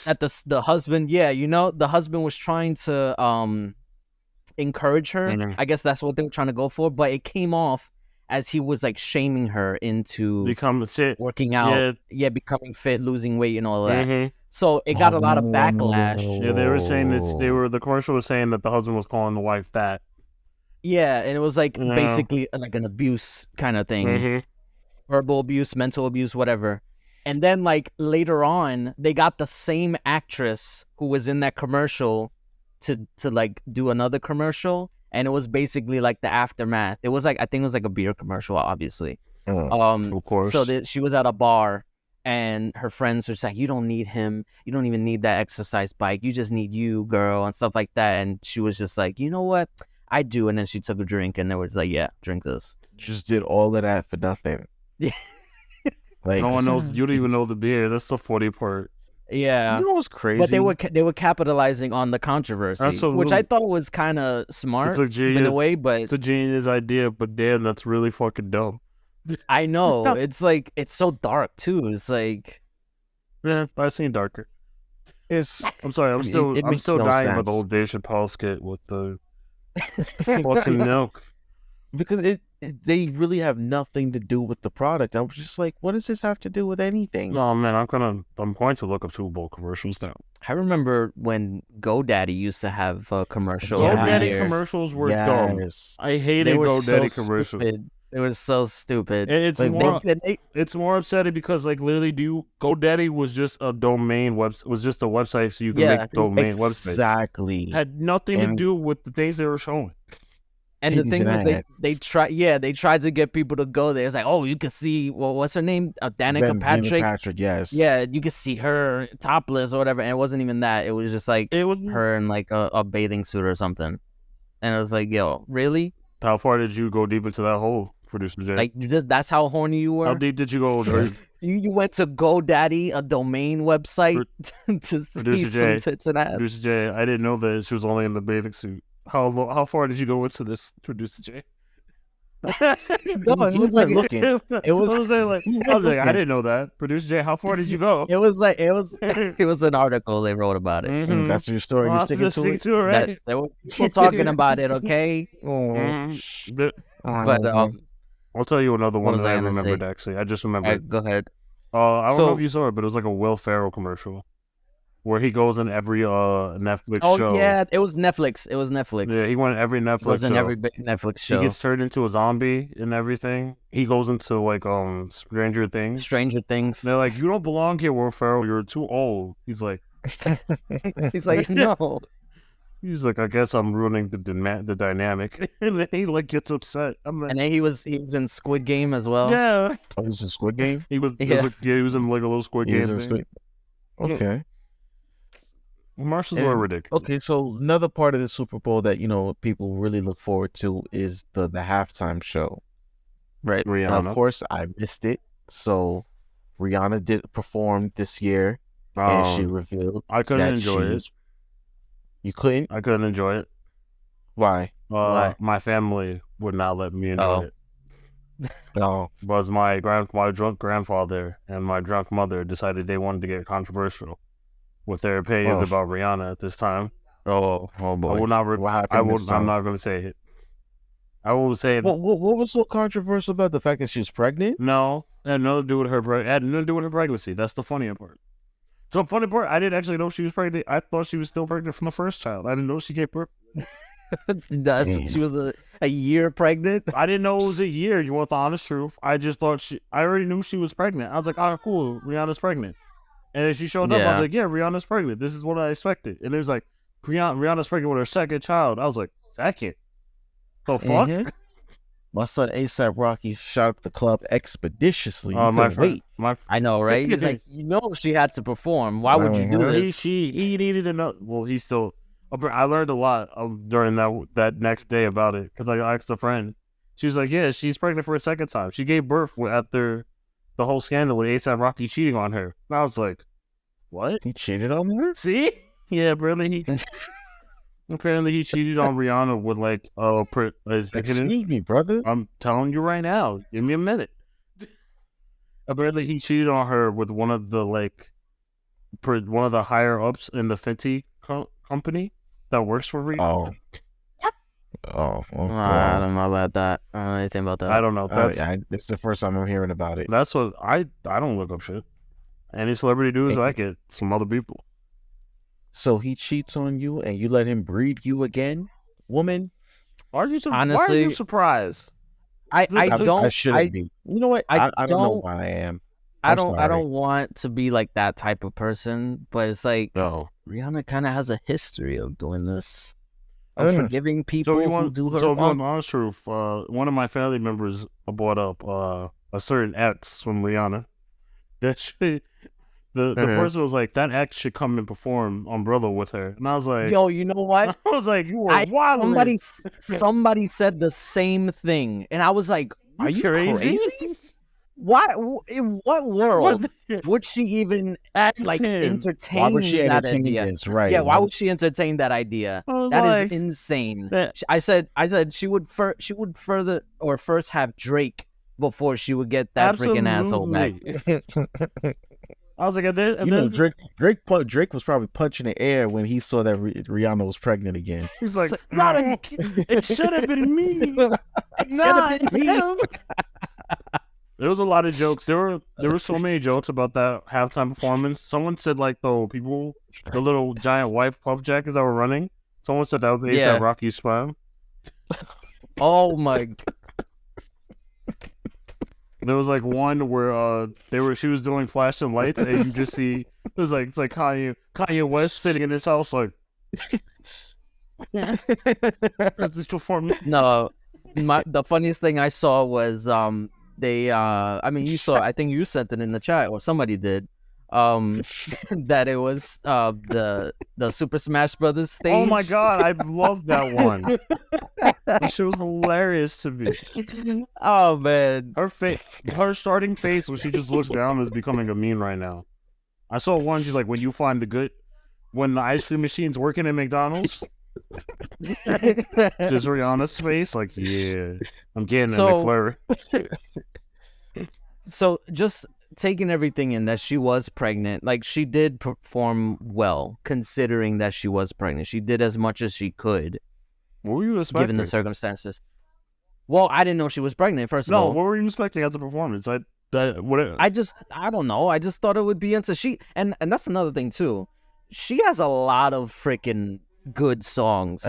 at the husband, the husband was trying to encourage her. Mhm. I guess that's what they were trying to go for, but it came off as he was like shaming her into become shit. working out, becoming fit, losing weight, and all of that. Mhm. So it got a lot of backlash. Yeah, they were saying that the commercial was saying that the husband was calling the wife fat. Yeah, and it was like Yeah. basically like an abuse kind of thing. Mhm. Verbal abuse, mental abuse, whatever. And then like later on, they got the same actress who was in that commercial to like do another commercial, and it was basically like the aftermath. It was like, I think it was like a beer commercial, obviously. Of course. So she was at a bar, and her friends were just like, "You don't need him. You don't even need that exercise bike. You just need you, girl," and stuff like that. And she was just like, "You know what? I do." And then she took a drink, and they was like, "Yeah, drink this." Just did all of that for nothing. Yeah. Like, no one knows. You don't even know the beer. That's the funny part. Yeah. You know what's crazy? But they were capitalizing on the controversy, which I thought was kind of smart in a way. But it's a genius idea. But damn, that's really fucking dumb. I know. It's like, it's so dark too. It's like, yeah, I've seen darker. I'm sorry. I'm still no dying sense. with the whole Dave Chappelle skit with the fucking milk. Because they really have nothing to do with the product. I was just like, what does this have to do with anything? Oh man, I'm going to look up Super Bowl commercials now. I remember when GoDaddy used to have a commercial. GoDaddy commercials were dumb. I hated GoDaddy commercials. Stupid. They were so stupid. And it's more upsetting because like literally, GoDaddy was just a domain was just a website so you can make domain websites. Exactly. Had nothing to do with the things they were showing. And the thing was, they tried to get people to go there. It's like, oh, you can see, well, what's her name? Danica Patrick. Patrick, yes. Yeah, you can see her topless or whatever. And it wasn't even that. It was just like her in like a bathing suit or something. And it was like, yo, really? How far did you go deep into that hole, Producer J? Like, that's how horny you were? How deep did you go? You went to GoDaddy, a domain website, to see some tits and ass. Producer J, I didn't know that she was only in the bathing suit. How far did you go into this, Producer J? No, it was like looking. It was like I didn't know that. Producer J, how far did you go? It was an article they wrote about it. Mm-hmm. That's your story. You're sticking to it. Right? There were people talking about it. Okay. But I'll tell you another one that I remembered. Actually, I just remembered. Go ahead. I don't know if you saw it, but it was like a Will Ferrell commercial where he goes in every Netflix show. Oh yeah, it was Netflix. Yeah, he went in every Netflix show. He was in every Netflix show. He gets turned into a zombie and everything. He goes into like Stranger Things. They're like, you don't belong here, Will Ferrell. You're too old. He's like, no. He's like, I guess I'm ruining the dynamic. And then he like gets upset. I'm like, and then he was in Squid Game as well. Yeah. Oh, he was in Squid Game? He was he was in like a little Squid Game thing. Okay. Commercials were ridiculous. Okay, so another part of the Super Bowl that, people really look forward to is the halftime show. Right. Rihanna. Now, of course, I missed it. So Rihanna did perform this year, and she revealed I couldn't enjoy it. You couldn't? I couldn't enjoy it. Why? Why? My family would not let me enjoy it. No. Because my drunk grandfather and my drunk mother decided they wanted to get controversial with their opinions about Rihanna at this time. Oh boy. I will not. What happened this time? I'm not going to say it. I will say it. What was so controversial about the fact that she was pregnant? No, it had nothing to do with her. It had nothing to do with her pregnancy. That's the funny part. So funny part, I didn't actually know she was pregnant. I thought she was still pregnant from the first child. I didn't know she gave birth. She was a year pregnant. I didn't know it was a year. You want the honest truth? I just thought I already knew she was pregnant. I was like, oh, cool, Rihanna's pregnant. And then she showed up. I was like, yeah, Rihanna's pregnant. This is what I expected. And it was like, Rihanna's pregnant with her second child. I was like, second? The fuck? Mm-hmm. My son ASAP Rocky shot up the club expeditiously. My friend. I know, right? He's like, she had to perform. Why would you do this? He needed to know. Well, he still. I learned a lot during that next day about it because I asked a friend. She was like, yeah, she's pregnant for a second time. She gave birth after the whole scandal with ASAP Rocky cheating on her. And I was like, what? He cheated on her? See? Yeah, really. Apparently, he cheated on Rihanna with like Excuse me, brother. I'm telling you right now. Give me a minute. Apparently, he cheated on her with one of the one of the higher ups in the Fenty company that works for Rihanna. I don't know about that. I don't know anything about that. I don't know. It's the first time I'm hearing about it. That's what I don't look up shit. Any celebrity dudes I get some other people. So he cheats on you and you let him breed you again, woman? Honestly, why are you surprised? I shouldn't be. You know what? I don't know why I am. I don't want to be like that type of person, but it's like Rihanna kind of has a history of doing this. Of forgiving people who do her wrong. So if you want the honest truth, one of my family members brought up a certain ex from Rihanna. The person was like, that ex should come and perform Umbrella with her. And I was like... Yo, you know what? I was like, you are wild. Somebody said the same thing. And I was like, are you crazy? Why? In what world would she even entertain why would she that entertain idea? This? Right. Yeah, why would she entertain that idea? That is insane. I said she would first have Drake before she would get that freaking asshole back. I was like, Drake was probably punching the air when he saw that Rihanna was pregnant again. He's like, it should have been me. It should have been me. There was a lot of jokes. There were so many jokes about that halftime performance. Someone said like the little giant white puff jackets that were running. Someone said that was A$AP Rocky's spine. Oh my. There was like one where she was doing flashing lights and you just see it's like Kanye West sitting in his house like that's his performance. No, the funniest thing I saw was I think you sent it in the chat or somebody did. That it was the Super Smash Brothers stage. Oh my god, I love that one. That shit was hilarious to me. Oh man, her starting face when she just looks down is becoming a meme right now. I saw one. She's like, when the ice cream machine's working at McDonald's. Just Rihanna's face, like, yeah, I'm getting a McFlurry. So just taking everything in that she was pregnant, like she did perform well considering that she was pregnant. She did as much as she could. What were you expecting? Given the circumstances. Well, I didn't know she was pregnant, first of all. No, what were you expecting as a performance? I don't know. I just thought it would be and that's another thing too. She has a lot of freaking good songs.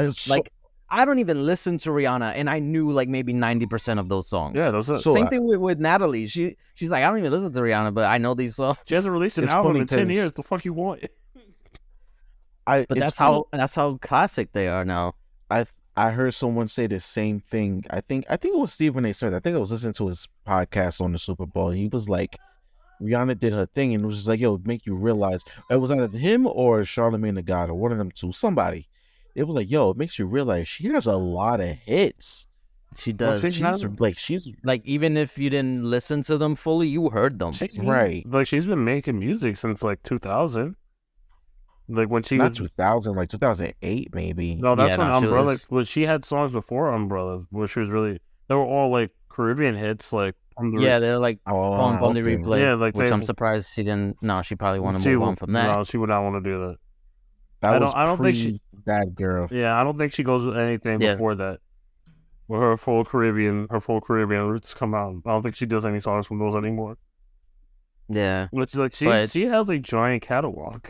I don't even listen to Rihanna, and I knew like maybe 90% of those songs. Yeah, those are same thing with Natalie. She's like, I don't even listen to Rihanna, but I know these songs. She hasn't released an album in 10 years. The fuck you want? But that's how classic they are now. I heard someone say the same thing. I think it was Stephen A. Smith. I think I was listening to his podcast on the Super Bowl. He was like, Rihanna did her thing, and it was just like, yo, make you realize it was either him or Charlamagne the God or one of them two. Somebody. It was like, yo, it makes you realize she has a lot of hits. She does. She's like, even if you didn't listen to them fully, you heard them. Right. Like, she's been making music since like 2000. Like when she was 2000, like 2008 maybe. No, that's when Umbrella. She had songs before Umbrella, where she was really. They were all like Caribbean hits, like. They're like on the replay. Yeah, like which I'm surprised she didn't. No, she probably want to move on from that. No, she would not want to do that. I don't think she bad girl. Yeah, I don't think she goes with anything before that. Where her full Caribbean roots come out. I don't think she does any songs from those anymore. Yeah, which like she has a giant catalog.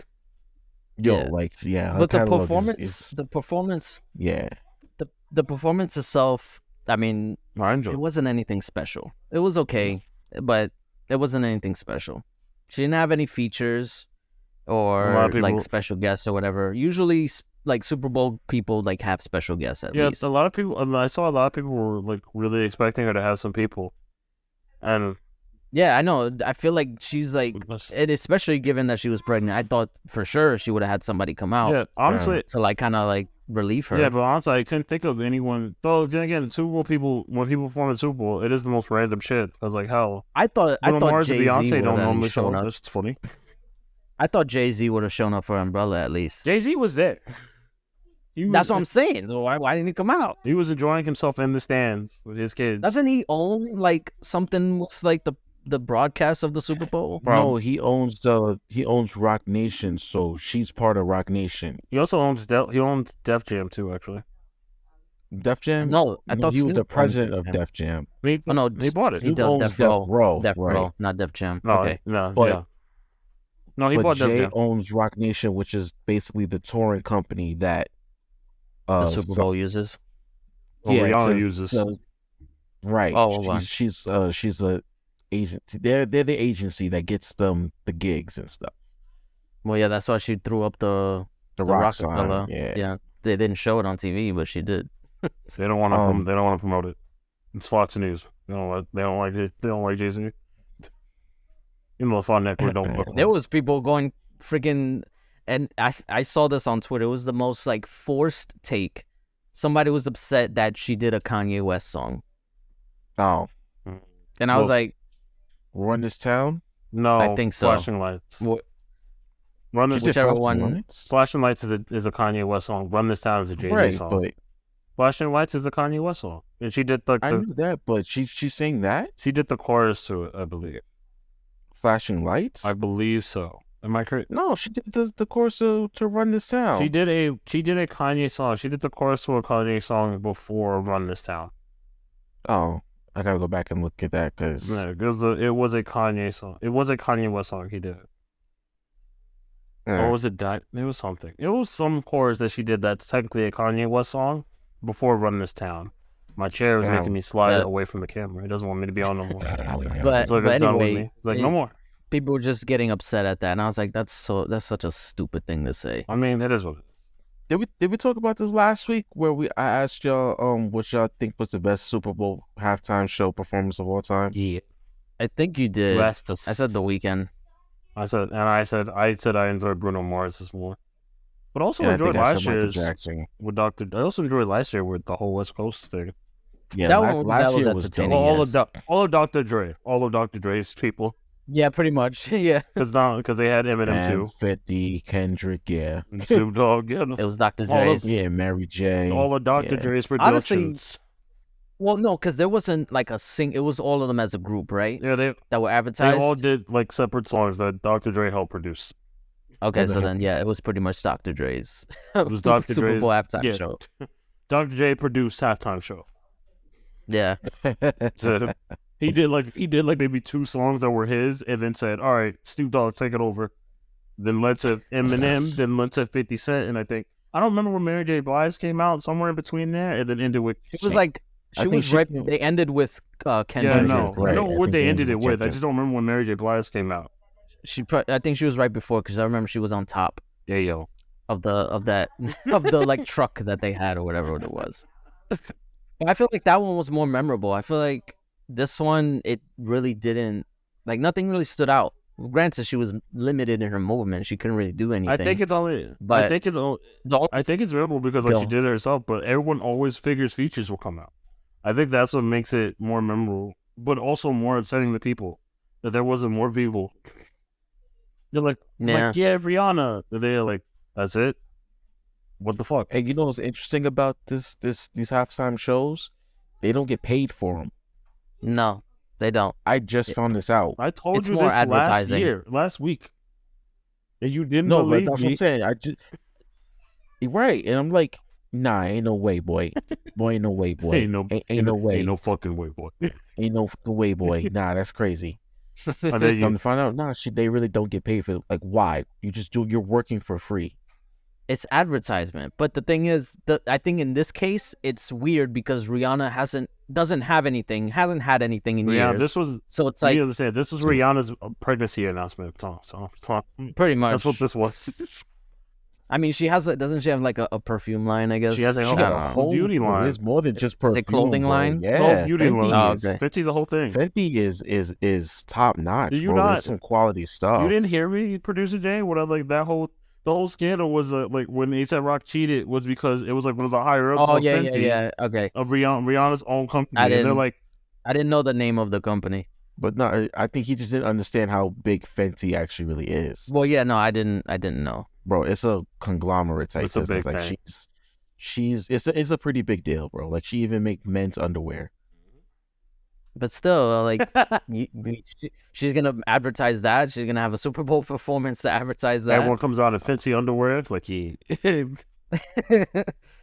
But the performance, yeah, the performance itself. I mean, it wasn't anything special. It was okay, but it wasn't anything special. She didn't have any features or like special guests or whatever. Usually, like Super Bowl people like have special guests at least. Yeah, a lot of people. I saw a lot of people were like really expecting her to have some people, and yeah, I know. I feel like she's like, and especially given that she was pregnant, I thought for sure she would have had somebody come out. Yeah, honestly, to like kind of like relieve her. Yeah, but honestly, I couldn't think of anyone. Though then again, Super Bowl people, when people perform at Super Bowl, it is the most random shit. I was like, hell, I thought Mars and Jay-Z Beyonce don't normally show up. up. It's funny. I thought Jay-Z would have shown up for Umbrella at least. Jay-Z was there. That's what I'm saying. Why didn't he come out? He was enjoying himself in the stands with his kids. Doesn't he own like something with like the broadcast of the Super Bowl? No, he owns Rock Nation, so she's part of Rock Nation. He also owns Def Jam too, actually. Def Jam? No, I thought he was the Snoop president owned of Def Jam. He no, bought it. He Snoop does owns Def Death Row. Row, Def right. Row, not Def Jam. No, Okay. no, But- yeah. No, he but bought Def Jay Jam. owns Rock Nation, which is basically the touring company that The Super Bowl uses. Well, yeah, Rihanna so- uses. so- right. Oh, hold on. she's a agency. They're the agency that gets them the gigs and stuff. Well, yeah, that's why she threw up the The rock Rockefeller. sign. Yeah. Yeah, they didn't show it on TV, but she did. They don't want to. They don't want to promote it. It's Fox News. They don't like it. They don't like Jay-Z. Even though Fun Network don't. There was people going freaking, and I saw this on Twitter. It was the most like forced take. Somebody was upset that she did a Kanye West song, Oh, and I was Well, like, Run This Town. No, I think so. Flashing Lights. Wh- Run She this. did whichever Flashing one- Lights? Flashing Lights is a Kanye West song. Run This Town is a Jay-Z Right, song. but Flashing Lights is a Kanye West song, and she did I knew that. But she sang that she did the chorus to it. I believe. Flashing Lights. I believe so. Am I correct? No, she did the chorus to Run This Town. She did a Kanye song. She did the chorus to a Kanye song before Run This Town. Oh, I gotta go back and look at that because Yeah, it was a Kanye song. It was a Kanye West song he did. Or was it It was something. It was some chorus that she did that's technically a Kanye West song before Run This Town. My chair was making me slide That- away from the camera. It doesn't want me to be on no more. but, It's like but it's done with anyway, me. It's like no more. people were just getting upset at that, and I was like, that's such a stupid thing to say. I mean, it is what it is. Did we talk about this last week where I asked y'all what y'all think was the best Super Bowl halftime show performance of all time? Yeah, I think you did. That's I said The Weeknd. I said I enjoyed Bruno Mars's more. But also And I enjoyed think I said last Michael year's Jackson. with Dr. I also enjoyed last year with the whole West Coast thing. Yeah, That last, one- last that was year was entertaining. dope. Yes. All of Dr. Dre. All of Dr. Dre's people. Yeah, pretty much. Yeah, Because they had Eminem And too. 50, Kendrick, yeah. And Snoop Dogg. Yeah, it was Dr. All of- Dre's. Yeah, Mary J. all of Dr. yeah. Dre's Honestly, productions. Well, no, because there wasn't like a sing. It was all of them as a group, right? Yeah, they That were advertised. all did like separate songs that Dr. Dre helped produce. Okay, What the so heck? then yeah, it was pretty much Dr. Dre's. It was Dr. Super Dre's Bowl halftime yeah. show. Dr. J produced halftime show. Yeah, So he did like maybe 2 songs that were his, and then said, "All right, Snoop Dogg, take it over." Then let's have Eminem, then let's have 50 Cent, and I don't remember when Mary J. Blige came out, somewhere in between there, and then ended with. it was like I she think was she- right. They ended with Kendrick. Yeah, no, Right, I know I what think they they ended ended it with with. I Kendrick. just don't remember when Mary J. Blige came out. I think she was right before because I remember she was on top Yeah, yo. of the like truck that they had or whatever it was. But I feel like that one was more memorable. I feel like this one it really didn't like nothing really stood out. Granted, she was limited in her movement; she couldn't really do anything. I think it's only. But I think it's memorable because like Go. she did it herself. But everyone always figures features will come out. I think that's what makes it more memorable, but also more upsetting to people that there wasn't more people. They're like, Yeah. yeah, Rihanna. They're like, that's it. What the fuck? And you know what's interesting about these halftime shows? They don't get paid for them. No, they don't. I just found this out. I told It's you more this advertising. last week, and you didn't No, but believe that's what me. I'm saying. I just right, and I'm like, nah, ain't no way, boy. Boy, ain't no way, boy. Ain't no, ain't no way. Ain't no fucking way, boy. Ain't no fucking way, boy. Nah, that's crazy. And then Come you, to find out, nah, they really don't get paid for it. Like, why? You're working for free. It's advertisement. But the thing is, I think in this case, it's weird because Rihanna hasn't had anything in Rihanna, years. this was. So it's like you understand? This was Rihanna's pregnancy announcement. So pretty much. that's what this was. I mean, doesn't she have like a perfume line? I guess She has a She whole- got a I don't know. whole beauty line. It's more than just Is perfume. it clothing bro. line? Yeah, Oh, beauty Fenty line. is, okay. Fenty's the whole thing. Fenty is top notch. Do you bro. not- There's some quality stuff. You didn't hear me, producer Jay? What I like the whole scandal was like when A$AP Rock cheated was because it was like one of the higher ups Oh of yeah, Fenty yeah. Okay, of Rihanna's own company. I And they're didn't- like, I didn't know the name of the company. But no, I think he just didn't understand how big Fenty actually really is. Well, yeah, no, I didn't know. Bro, it's a conglomerate type It's a business. big Like thing. it's a pretty big deal, bro. Like she even make men's underwear. But still, like she's gonna advertise that. She's gonna have a Super Bowl performance to advertise that. Everyone comes out in fancy underwear, like he. Hey,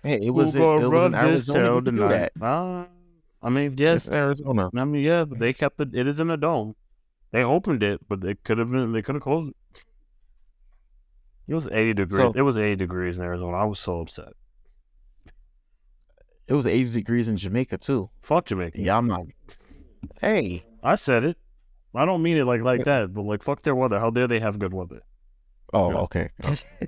it was in Arizona. You could do that. I mean, yes, it's Arizona. I mean, yeah, but they kept it. It is in a dome. They opened it, but they could have closed it. It was 80 degrees. So, it was 80 degrees in Arizona. I was so upset. It was 80 degrees in Jamaica too. Fuck Jamaica. Yeah, I'm not. Hey, I said it. I don't mean it like that, but like fuck their weather. How dare they have good weather? Oh, okay.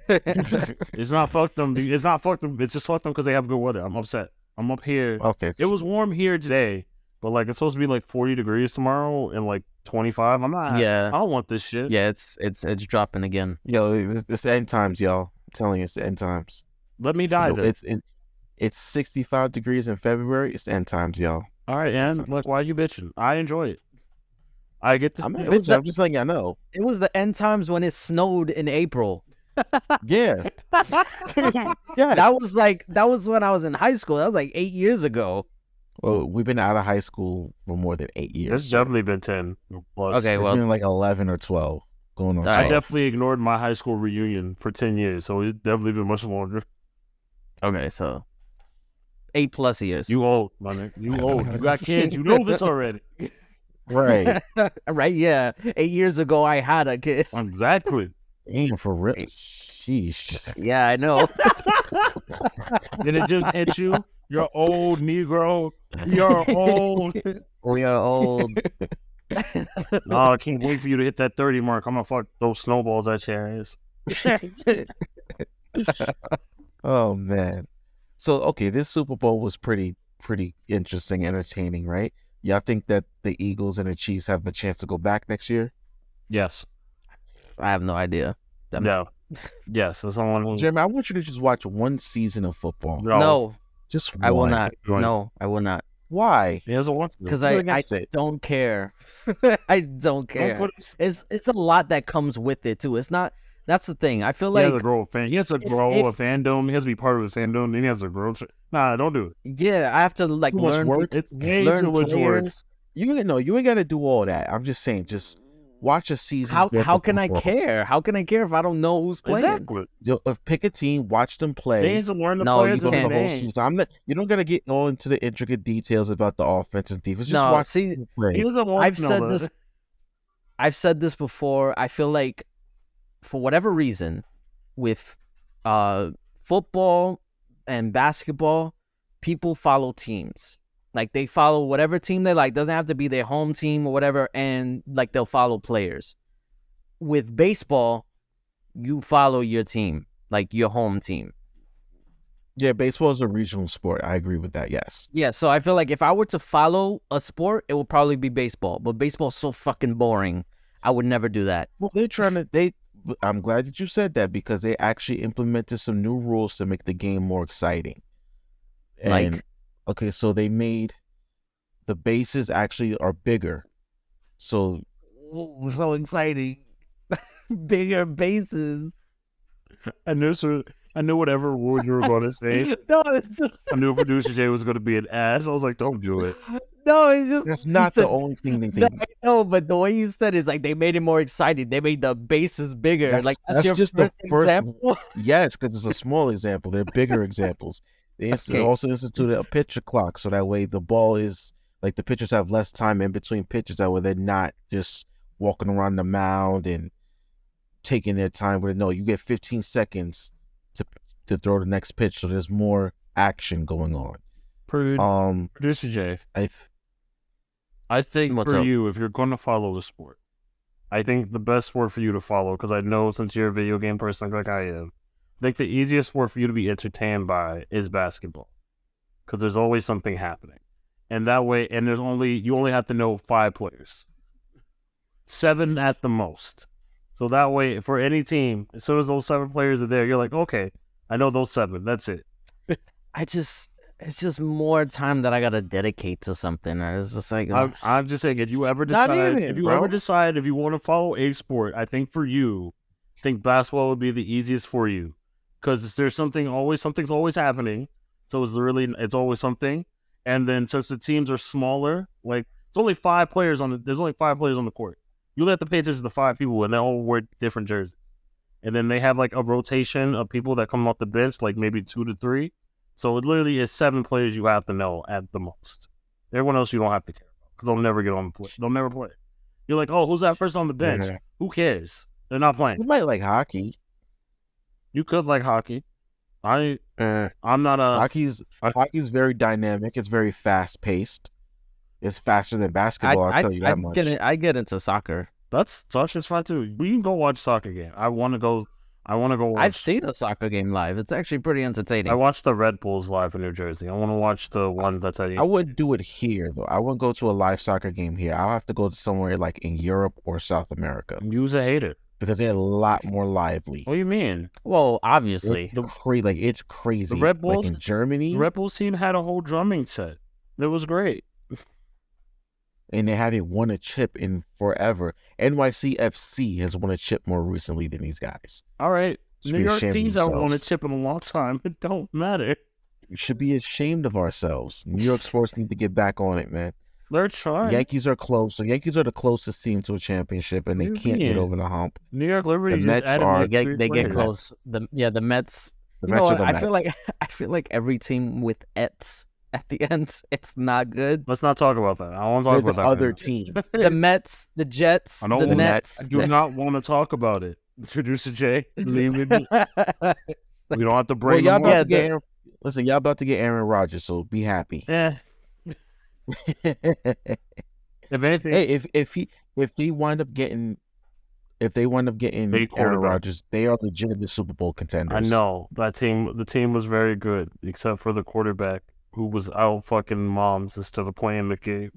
It's not fuck them. It's not fuck them. It's just fuck them because they have good weather. I'm upset. I'm up here. Okay. It was warm here today, but like it's supposed to be like 40 degrees tomorrow and like 25. I'm not. Yeah. I don't want this shit. Yeah, it's dropping again. Yo, it's the end times, y'all. I'm telling you, it's the end times. Let me die. It's 65 degrees in February. It's the end times, y'all. All right, and like, why are you bitching? I enjoy it. I get to. I'm not bitching. I'm just letting y'all know. It was the end times when it snowed in April. Yeah. Yeah. That was when I was in high school. That was like 8 years ago. Well, we've been out of high school for more than 8 years. It's definitely been 10 plus. Okay, It's been like 11 or 12 going on. I 12. definitely ignored my high school reunion for 10 years, so it's definitely been much longer. Okay, so 8+ years. You old, my nigga. You old. You got kids. You know this already. Right. Right, yeah. 8 years ago, I had a kid. Exactly. Damn, for real. Sheesh. Yeah, I know. Then it just hits you. You're old, Negro. You're old. We are old. No, I can't wait for you to hit that 30 mark. I'm going to fuck those snowballs at your ass. Oh, man. So, okay, this Super Bowl was pretty interesting, entertaining, right? Y'all think that the Eagles and the Chiefs have a chance to go back next year? Yes. I have no idea. No. Yes, that's someone who... Jeremy, I want you to just watch one season of football. No. Just one. I will not. No, I will not. Why? He doesn't want to. Because I don't care. I don't care. It's a lot that comes with it too. It's not. That's the thing. I feel like he has to grow a fan. He has to grow a fandom. He has to be part of the fandom. Then he has to grow. Nah, don't do it. Yeah, I have to like too much learn. Work. It's way too much work. You ain't got to do all that. I'm just saying, just watch a season. How can I care? How can I care if I don't know who's playing? Exactly. Pick a team, watch them play. They need to learn the players you can't. The whole season. You don't gotta get all into the intricate details about the offense and defense. Just watch. See, play. He doesn't want to know this. I've said this before. I feel like for whatever reason, with football and basketball, people follow teams. Like they follow whatever team they like. Doesn't have to be their home team or whatever, and like they'll follow players. With baseball, you follow your team, like your home team. Yeah, baseball is a regional sport. I agree with that. Yes. Yeah, so I feel like if I were to follow a sport, it would probably be baseball. But baseball's so fucking boring. I would never do that. Well, I'm glad that you said that because they actually implemented some new rules to make the game more exciting. And, okay, so they made the bases actually are bigger. So exciting. Bigger bases. I knew whatever word you were going to say. No, it's just... I knew producer Jay was going to be an ass. I was like, don't do it. No, it's just... That's not the only thing they think. No, but the way you said it is like they made it more exciting. They made the bases bigger. That's your just first the first example? Yes, because it's a small example. They're bigger examples. They also instituted a pitcher clock, so that way the ball is... Like, the pitchers have less time in between pitches. That way they're not just walking around the mound and taking their time with it. No, you get 15 seconds to throw the next pitch, so there's more action going on. Producer Jay, I think you, if you're going to follow the sport, I think the best sport for you to follow, because I know since you're a video game person like I am, I think the easiest sport for you to be entertained by is basketball, because there's always something happening, and that way, and you only have to know 5 players, 7 at the most. So that way, for any team, as soon as those 7 players are there, you're like, okay, I know those 7. That's it. It's just more time that I gotta dedicate to something. It's just like I'm just saying, if you ever decide if you want to follow a sport, I think for you, I think basketball would be the easiest for you, because there's something's always happening. So it's always something. And then since the teams are smaller, like there's only 5 players on the court. You have to pay attention to 5 people, and they all wear different jerseys. And then they have like a rotation of people that come off the bench, like maybe 2 to 3. So it literally is 7 players you have to know at the most. Everyone else you don't have to care about because they'll never get on the play. They'll never play. You're like, oh, who's that person on the bench? Yeah. Who cares? They're not playing. You might like hockey. You could like hockey. I'm not a Hockey's very dynamic. It's very fast paced. It's faster than basketball. I'll tell you that much. I get into soccer. Soccer's fun too. We can go watch a soccer game. I want to go watch. I've seen a soccer game live. It's actually pretty entertaining. I watched the Red Bulls live in New Jersey. I want to watch the one that's at. I wouldn't do it here though. I wouldn't go to a live soccer game here. I'll have to go to somewhere like in Europe or South America. You's a hater because they're a lot more lively. What do you mean? Well, obviously, it's crazy. The Red Bulls like in Germany. The Red Bulls team had a whole drumming set. It was great. And they haven't won a chip in forever. NYCFC has won a chip more recently than these guys. All right. New York teams haven't won a chip in a long time. It don't matter. We should be ashamed of ourselves. New York sports need to get back on it, man. They're trying. Yankees are close. The Yankees are the closest team to a championship, and they can't get over the hump. New York Liberty the Mets are. They get close. The Mets. The Mets are the Mets. I feel like every team with "ets" at the end, it's not good. Let's not talk about that. I want to talk about the that. Other team. The Mets, the Jets, the Nets. I do not want to talk about it. Producer Jay, leave me. We don't have to break. Well, listen, y'all about to get Aaron Rodgers, so be happy. Yeah. If anything, hey, if they wind up getting Aaron Rodgers, they are legitimate Super Bowl contenders. I know that team. The team was very good, except for the quarterback who was out fucking moms instead of playing the game.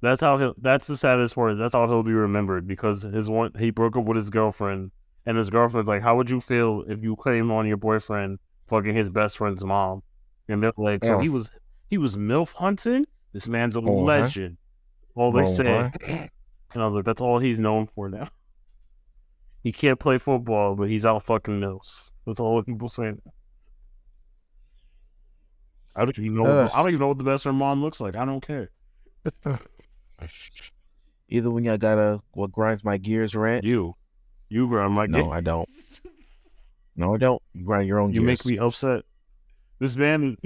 That's the saddest part. That's how he'll be remembered because he broke up with his girlfriend, and his girlfriend's like, "How would you feel if you claimed on your boyfriend fucking his best friend's mom?" And they're like, "So he was MILF hunting. This man's a legend." All they say, and I was like, "That's all he's known for now. He can't play football, but he's out fucking MILFs." That's all people say now. I don't even know what the best friend mom looks like. I don't care. Either when y'all got what grinds my gears rant. You grind my gears. No, I don't. No, I don't. You grind your own gears. You make me upset. This man,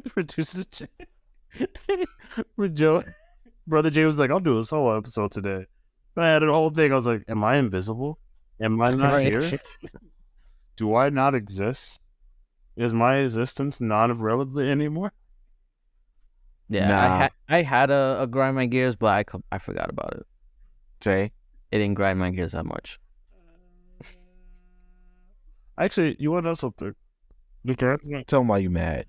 producer Joe, Brother Jay was like, "I'll do a solo episode today." I had a whole thing. I was like, "Am I invisible? Am I not here? Do I not exist? Is my existence not relevant anymore?" Yeah, nah. I had a grind my gears, but I forgot about it. Tay? It didn't grind my gears that much. Actually, you want to know something? Tell them why you mad.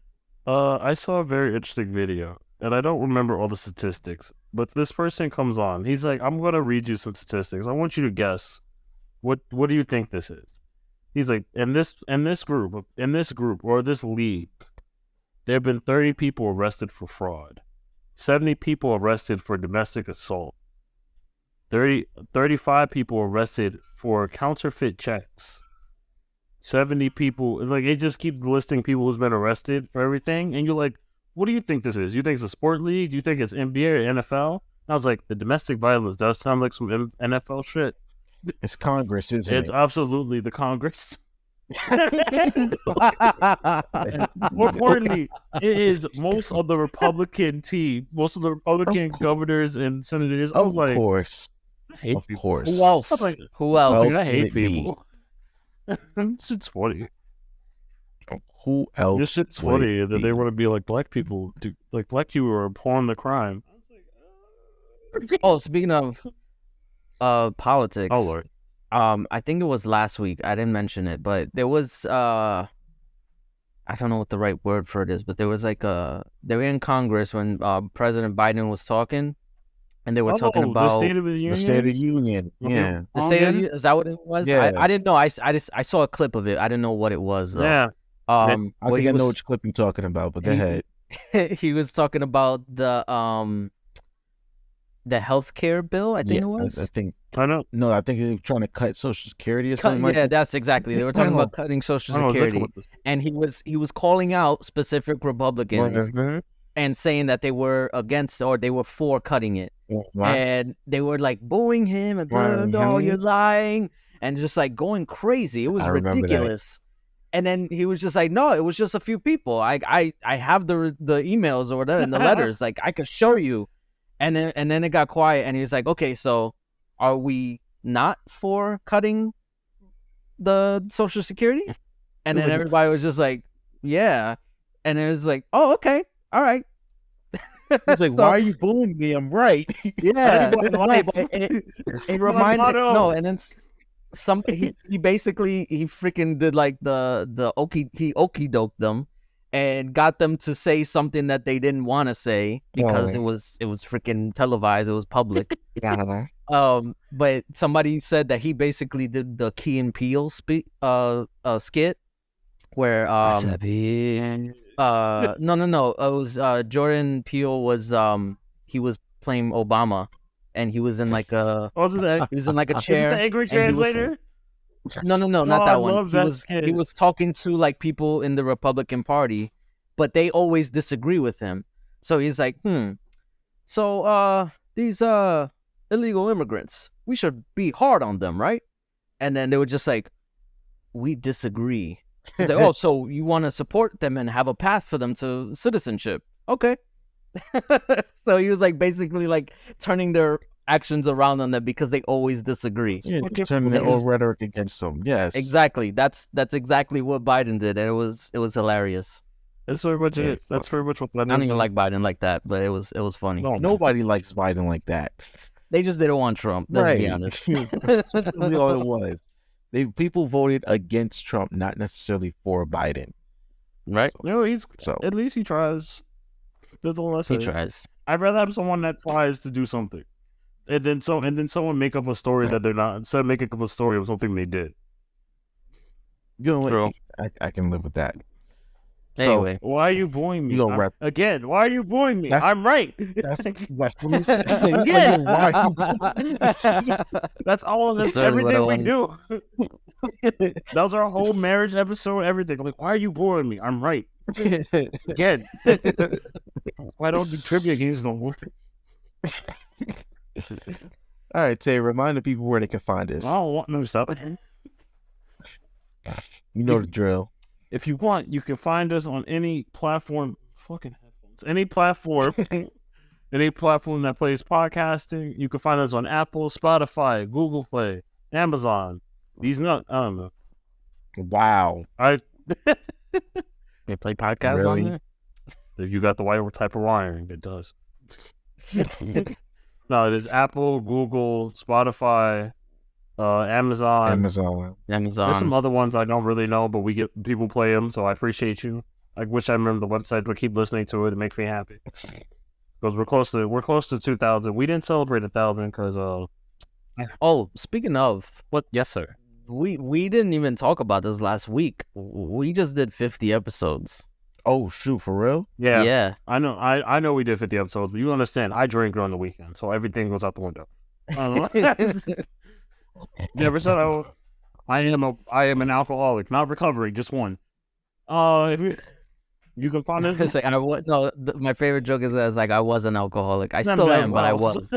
I saw a very interesting video, and I don't remember all the statistics, but this person comes on. He's like, "I'm going to read you some statistics. I want you to guess. What do you think this is?" He's like, in this group or this league, there have been 30 people arrested for fraud, 70 people arrested for domestic assault, 35 people arrested for counterfeit checks, 70 people, like, it just keeps listing people who's been arrested for everything, and you're like, what do you think this is? You think it's a sport league? Do you think it's NBA or NFL? And I was like, the domestic violence does sound like some NFL shit. It's Congress, isn't it? It's absolutely the Congress. More importantly, it is most of the Republican team, most of the Republican governors and senators. I was like, of course. Who else? Who else? I hate people. This shit's funny. Who else? This shit's funny that they want to be like black people. Like black people are pouring the crime. Oh, speaking of politics. Oh Lord. I think it was last week. I didn't mention it, but there was I don't know what the right word for it is, but there was like they were in Congress when President Biden was talking, and they were talking about the State of the Union. The State of the Union. Yeah. The State of the Union, is that what it was? Yeah. I didn't know. I saw a clip of it. I didn't know what it was though. Yeah. I think I know which clip you're talking about, but go ahead. He was talking about the the healthcare bill. I think it was. I think. I know. No, I think they were trying to cut Social Security or something like that. That's exactly. They were talking about cutting Social Security, and he was calling out specific Republicans and saying that they were against or they were for cutting it, and they were like booing him and no, you're lying, and just like going crazy. It was ridiculous. And then he was just like, no, it was just a few people. I have the emails or whatever and the letters. Like I could show you. And then it got quiet, and he was like, okay, so are we not for cutting the Social Security? And then everybody was just like, yeah. And it was like, oh, okay, all right. He's like, why are you bullying me? I'm right. Yeah. It reminded no, and then he basically freaking did like the okey doked them and got them to say something that they didn't want to say because it was freaking televised, it was public. But somebody said that he basically did the Key and Peele skit where no, it was Jordan Peele was he was playing Obama, and he was in like a he was in like a chair. Is it the angry translator? No, not that one. He was talking to like people in the Republican Party, but they always disagree with him. So he's like, so these illegal immigrants, we should be hard on them, right? And then they were just like, we disagree. He's like, oh, so you want to support them and have a path for them to citizenship? Okay. So he was like basically like turning their actions around on them because they always disagree. Yeah, turning their own rhetoric against them. Yes, exactly. That's exactly what Biden did, and it was hilarious. That's very much it. That's very much what I don't even like Biden like that, but it was funny. No, nobody likes Biden like that. They just didn't want Trump. Let's be honest. That's really all it was. People voted against Trump, not necessarily for Biden. Right? So, no, at least he tries. That's all I say. He tries. I'd rather have someone that tries to do something. And then someone make up a story that they're not, instead of making up a story of something they did. You know what? I can live with that. Anyway, so, why are you bullying me? Why are you bullying me? I'm right. That's what he's saying. Again. That's all of this. Everything we do. That was our whole marriage episode. Everything. I'm like, why are you bullying me? I'm right. Again. Why don't do trivia games no more? All right, Tay, remind the people where they can find us. I don't want no stuff. You know the drill. If you want, you can find us on any platform. Fucking headphones. Any platform. Any platform that plays podcasting. You can find us on Apple, Spotify, Google Play, Amazon. I don't know. Wow. They play podcasts on there? If you got the right type of wiring, it does. No, it is Apple, Google, Spotify, Amazon. There's some other ones I don't really know, but we get people play them, so I appreciate you. I wish I remember the website, but keep listening to it. It makes me happy. Because we're close to 2,000. We didn't celebrate 1,000 because speaking of, what? Yes, sir. We didn't even talk about this last week. We just did 50 episodes. Oh shoot, for real? Yeah. I know. I know we did 50 episodes, but you understand, I drink on the weekend, so everything goes out the window. Never said I am an alcoholic, not recovering, just one. You can find this. My favorite joke is that it's like I was an alcoholic. I still am, but I was.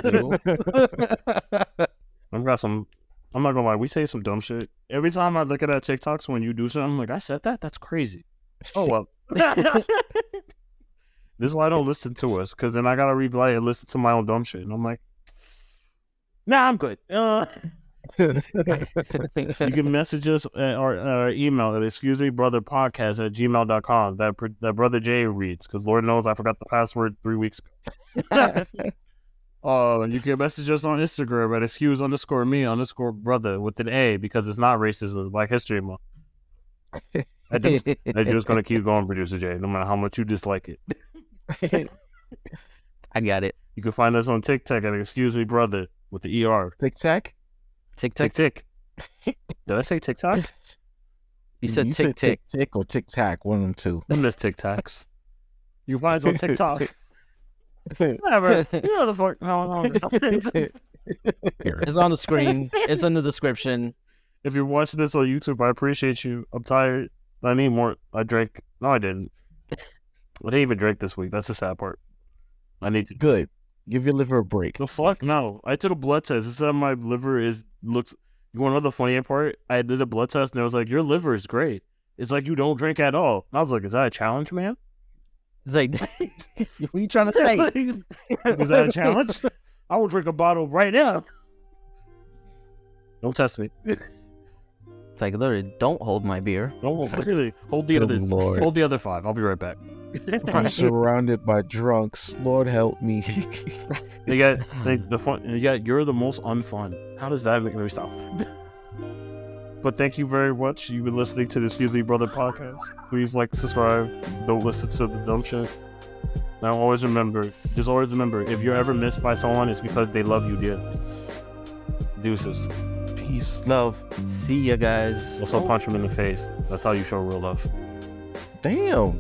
I'm not gonna lie. We say some dumb shit every time I look at that TikToks when you do something. I'm like, I said that. That's crazy. Oh well. This is why I don't listen to us, because then I gotta replay and listen to my own dumb shit, and I'm like, nah, I'm good. You can message us or email at excusemebrotherpodcast@gmail.com. That Brother Jay reads, because Lord knows I forgot the password 3 weeks ago. You can message us on Instagram at excuse_me_brother with an A, because it's not racist, it's Black History Month. I'm just gonna keep going, Producer Jay, no matter how much you dislike it. I got it. You can find us on TikTok at excusemebrother with the ER. TikTok? Tick. Did I say TikTok? You said tick. Tick or tic tac, one of them two. I miss TikToks. You can find us on TikTok Whatever. You know the fuck. No. It's on the screen. It's in the description. If you're watching this on YouTube, I appreciate you. I'm tired. I need more. I drank. No, I didn't. I didn't even drink this week. That's the sad part. I need to. Good. Give your liver a break. The fuck? No. I did a blood test. It said my liver looks. You want to know the funny part? I did a blood test and it was like, your liver is great. It's like you don't drink at all. And I was like, is that a challenge, man? It's like, what are you trying to say? Is that a challenge? I will drink a bottle right now. Don't test me. It's like, literally, don't hold my beer. Don't really hold the other. Lord. Hold the other 5. I'll be right back. I'm surrounded by drunks. Lord help me. You're the most unfun. How does that make me stop? But thank you very much. You've been listening to the Excuse Me Brother podcast. Please like, subscribe. Don't listen to the dumb shit. Now always remember, if you're ever missed by someone, it's because they love you dearly. Deuces. Peace, love. See ya, guys. Also punch him in the face. That's how you show real love. Damn.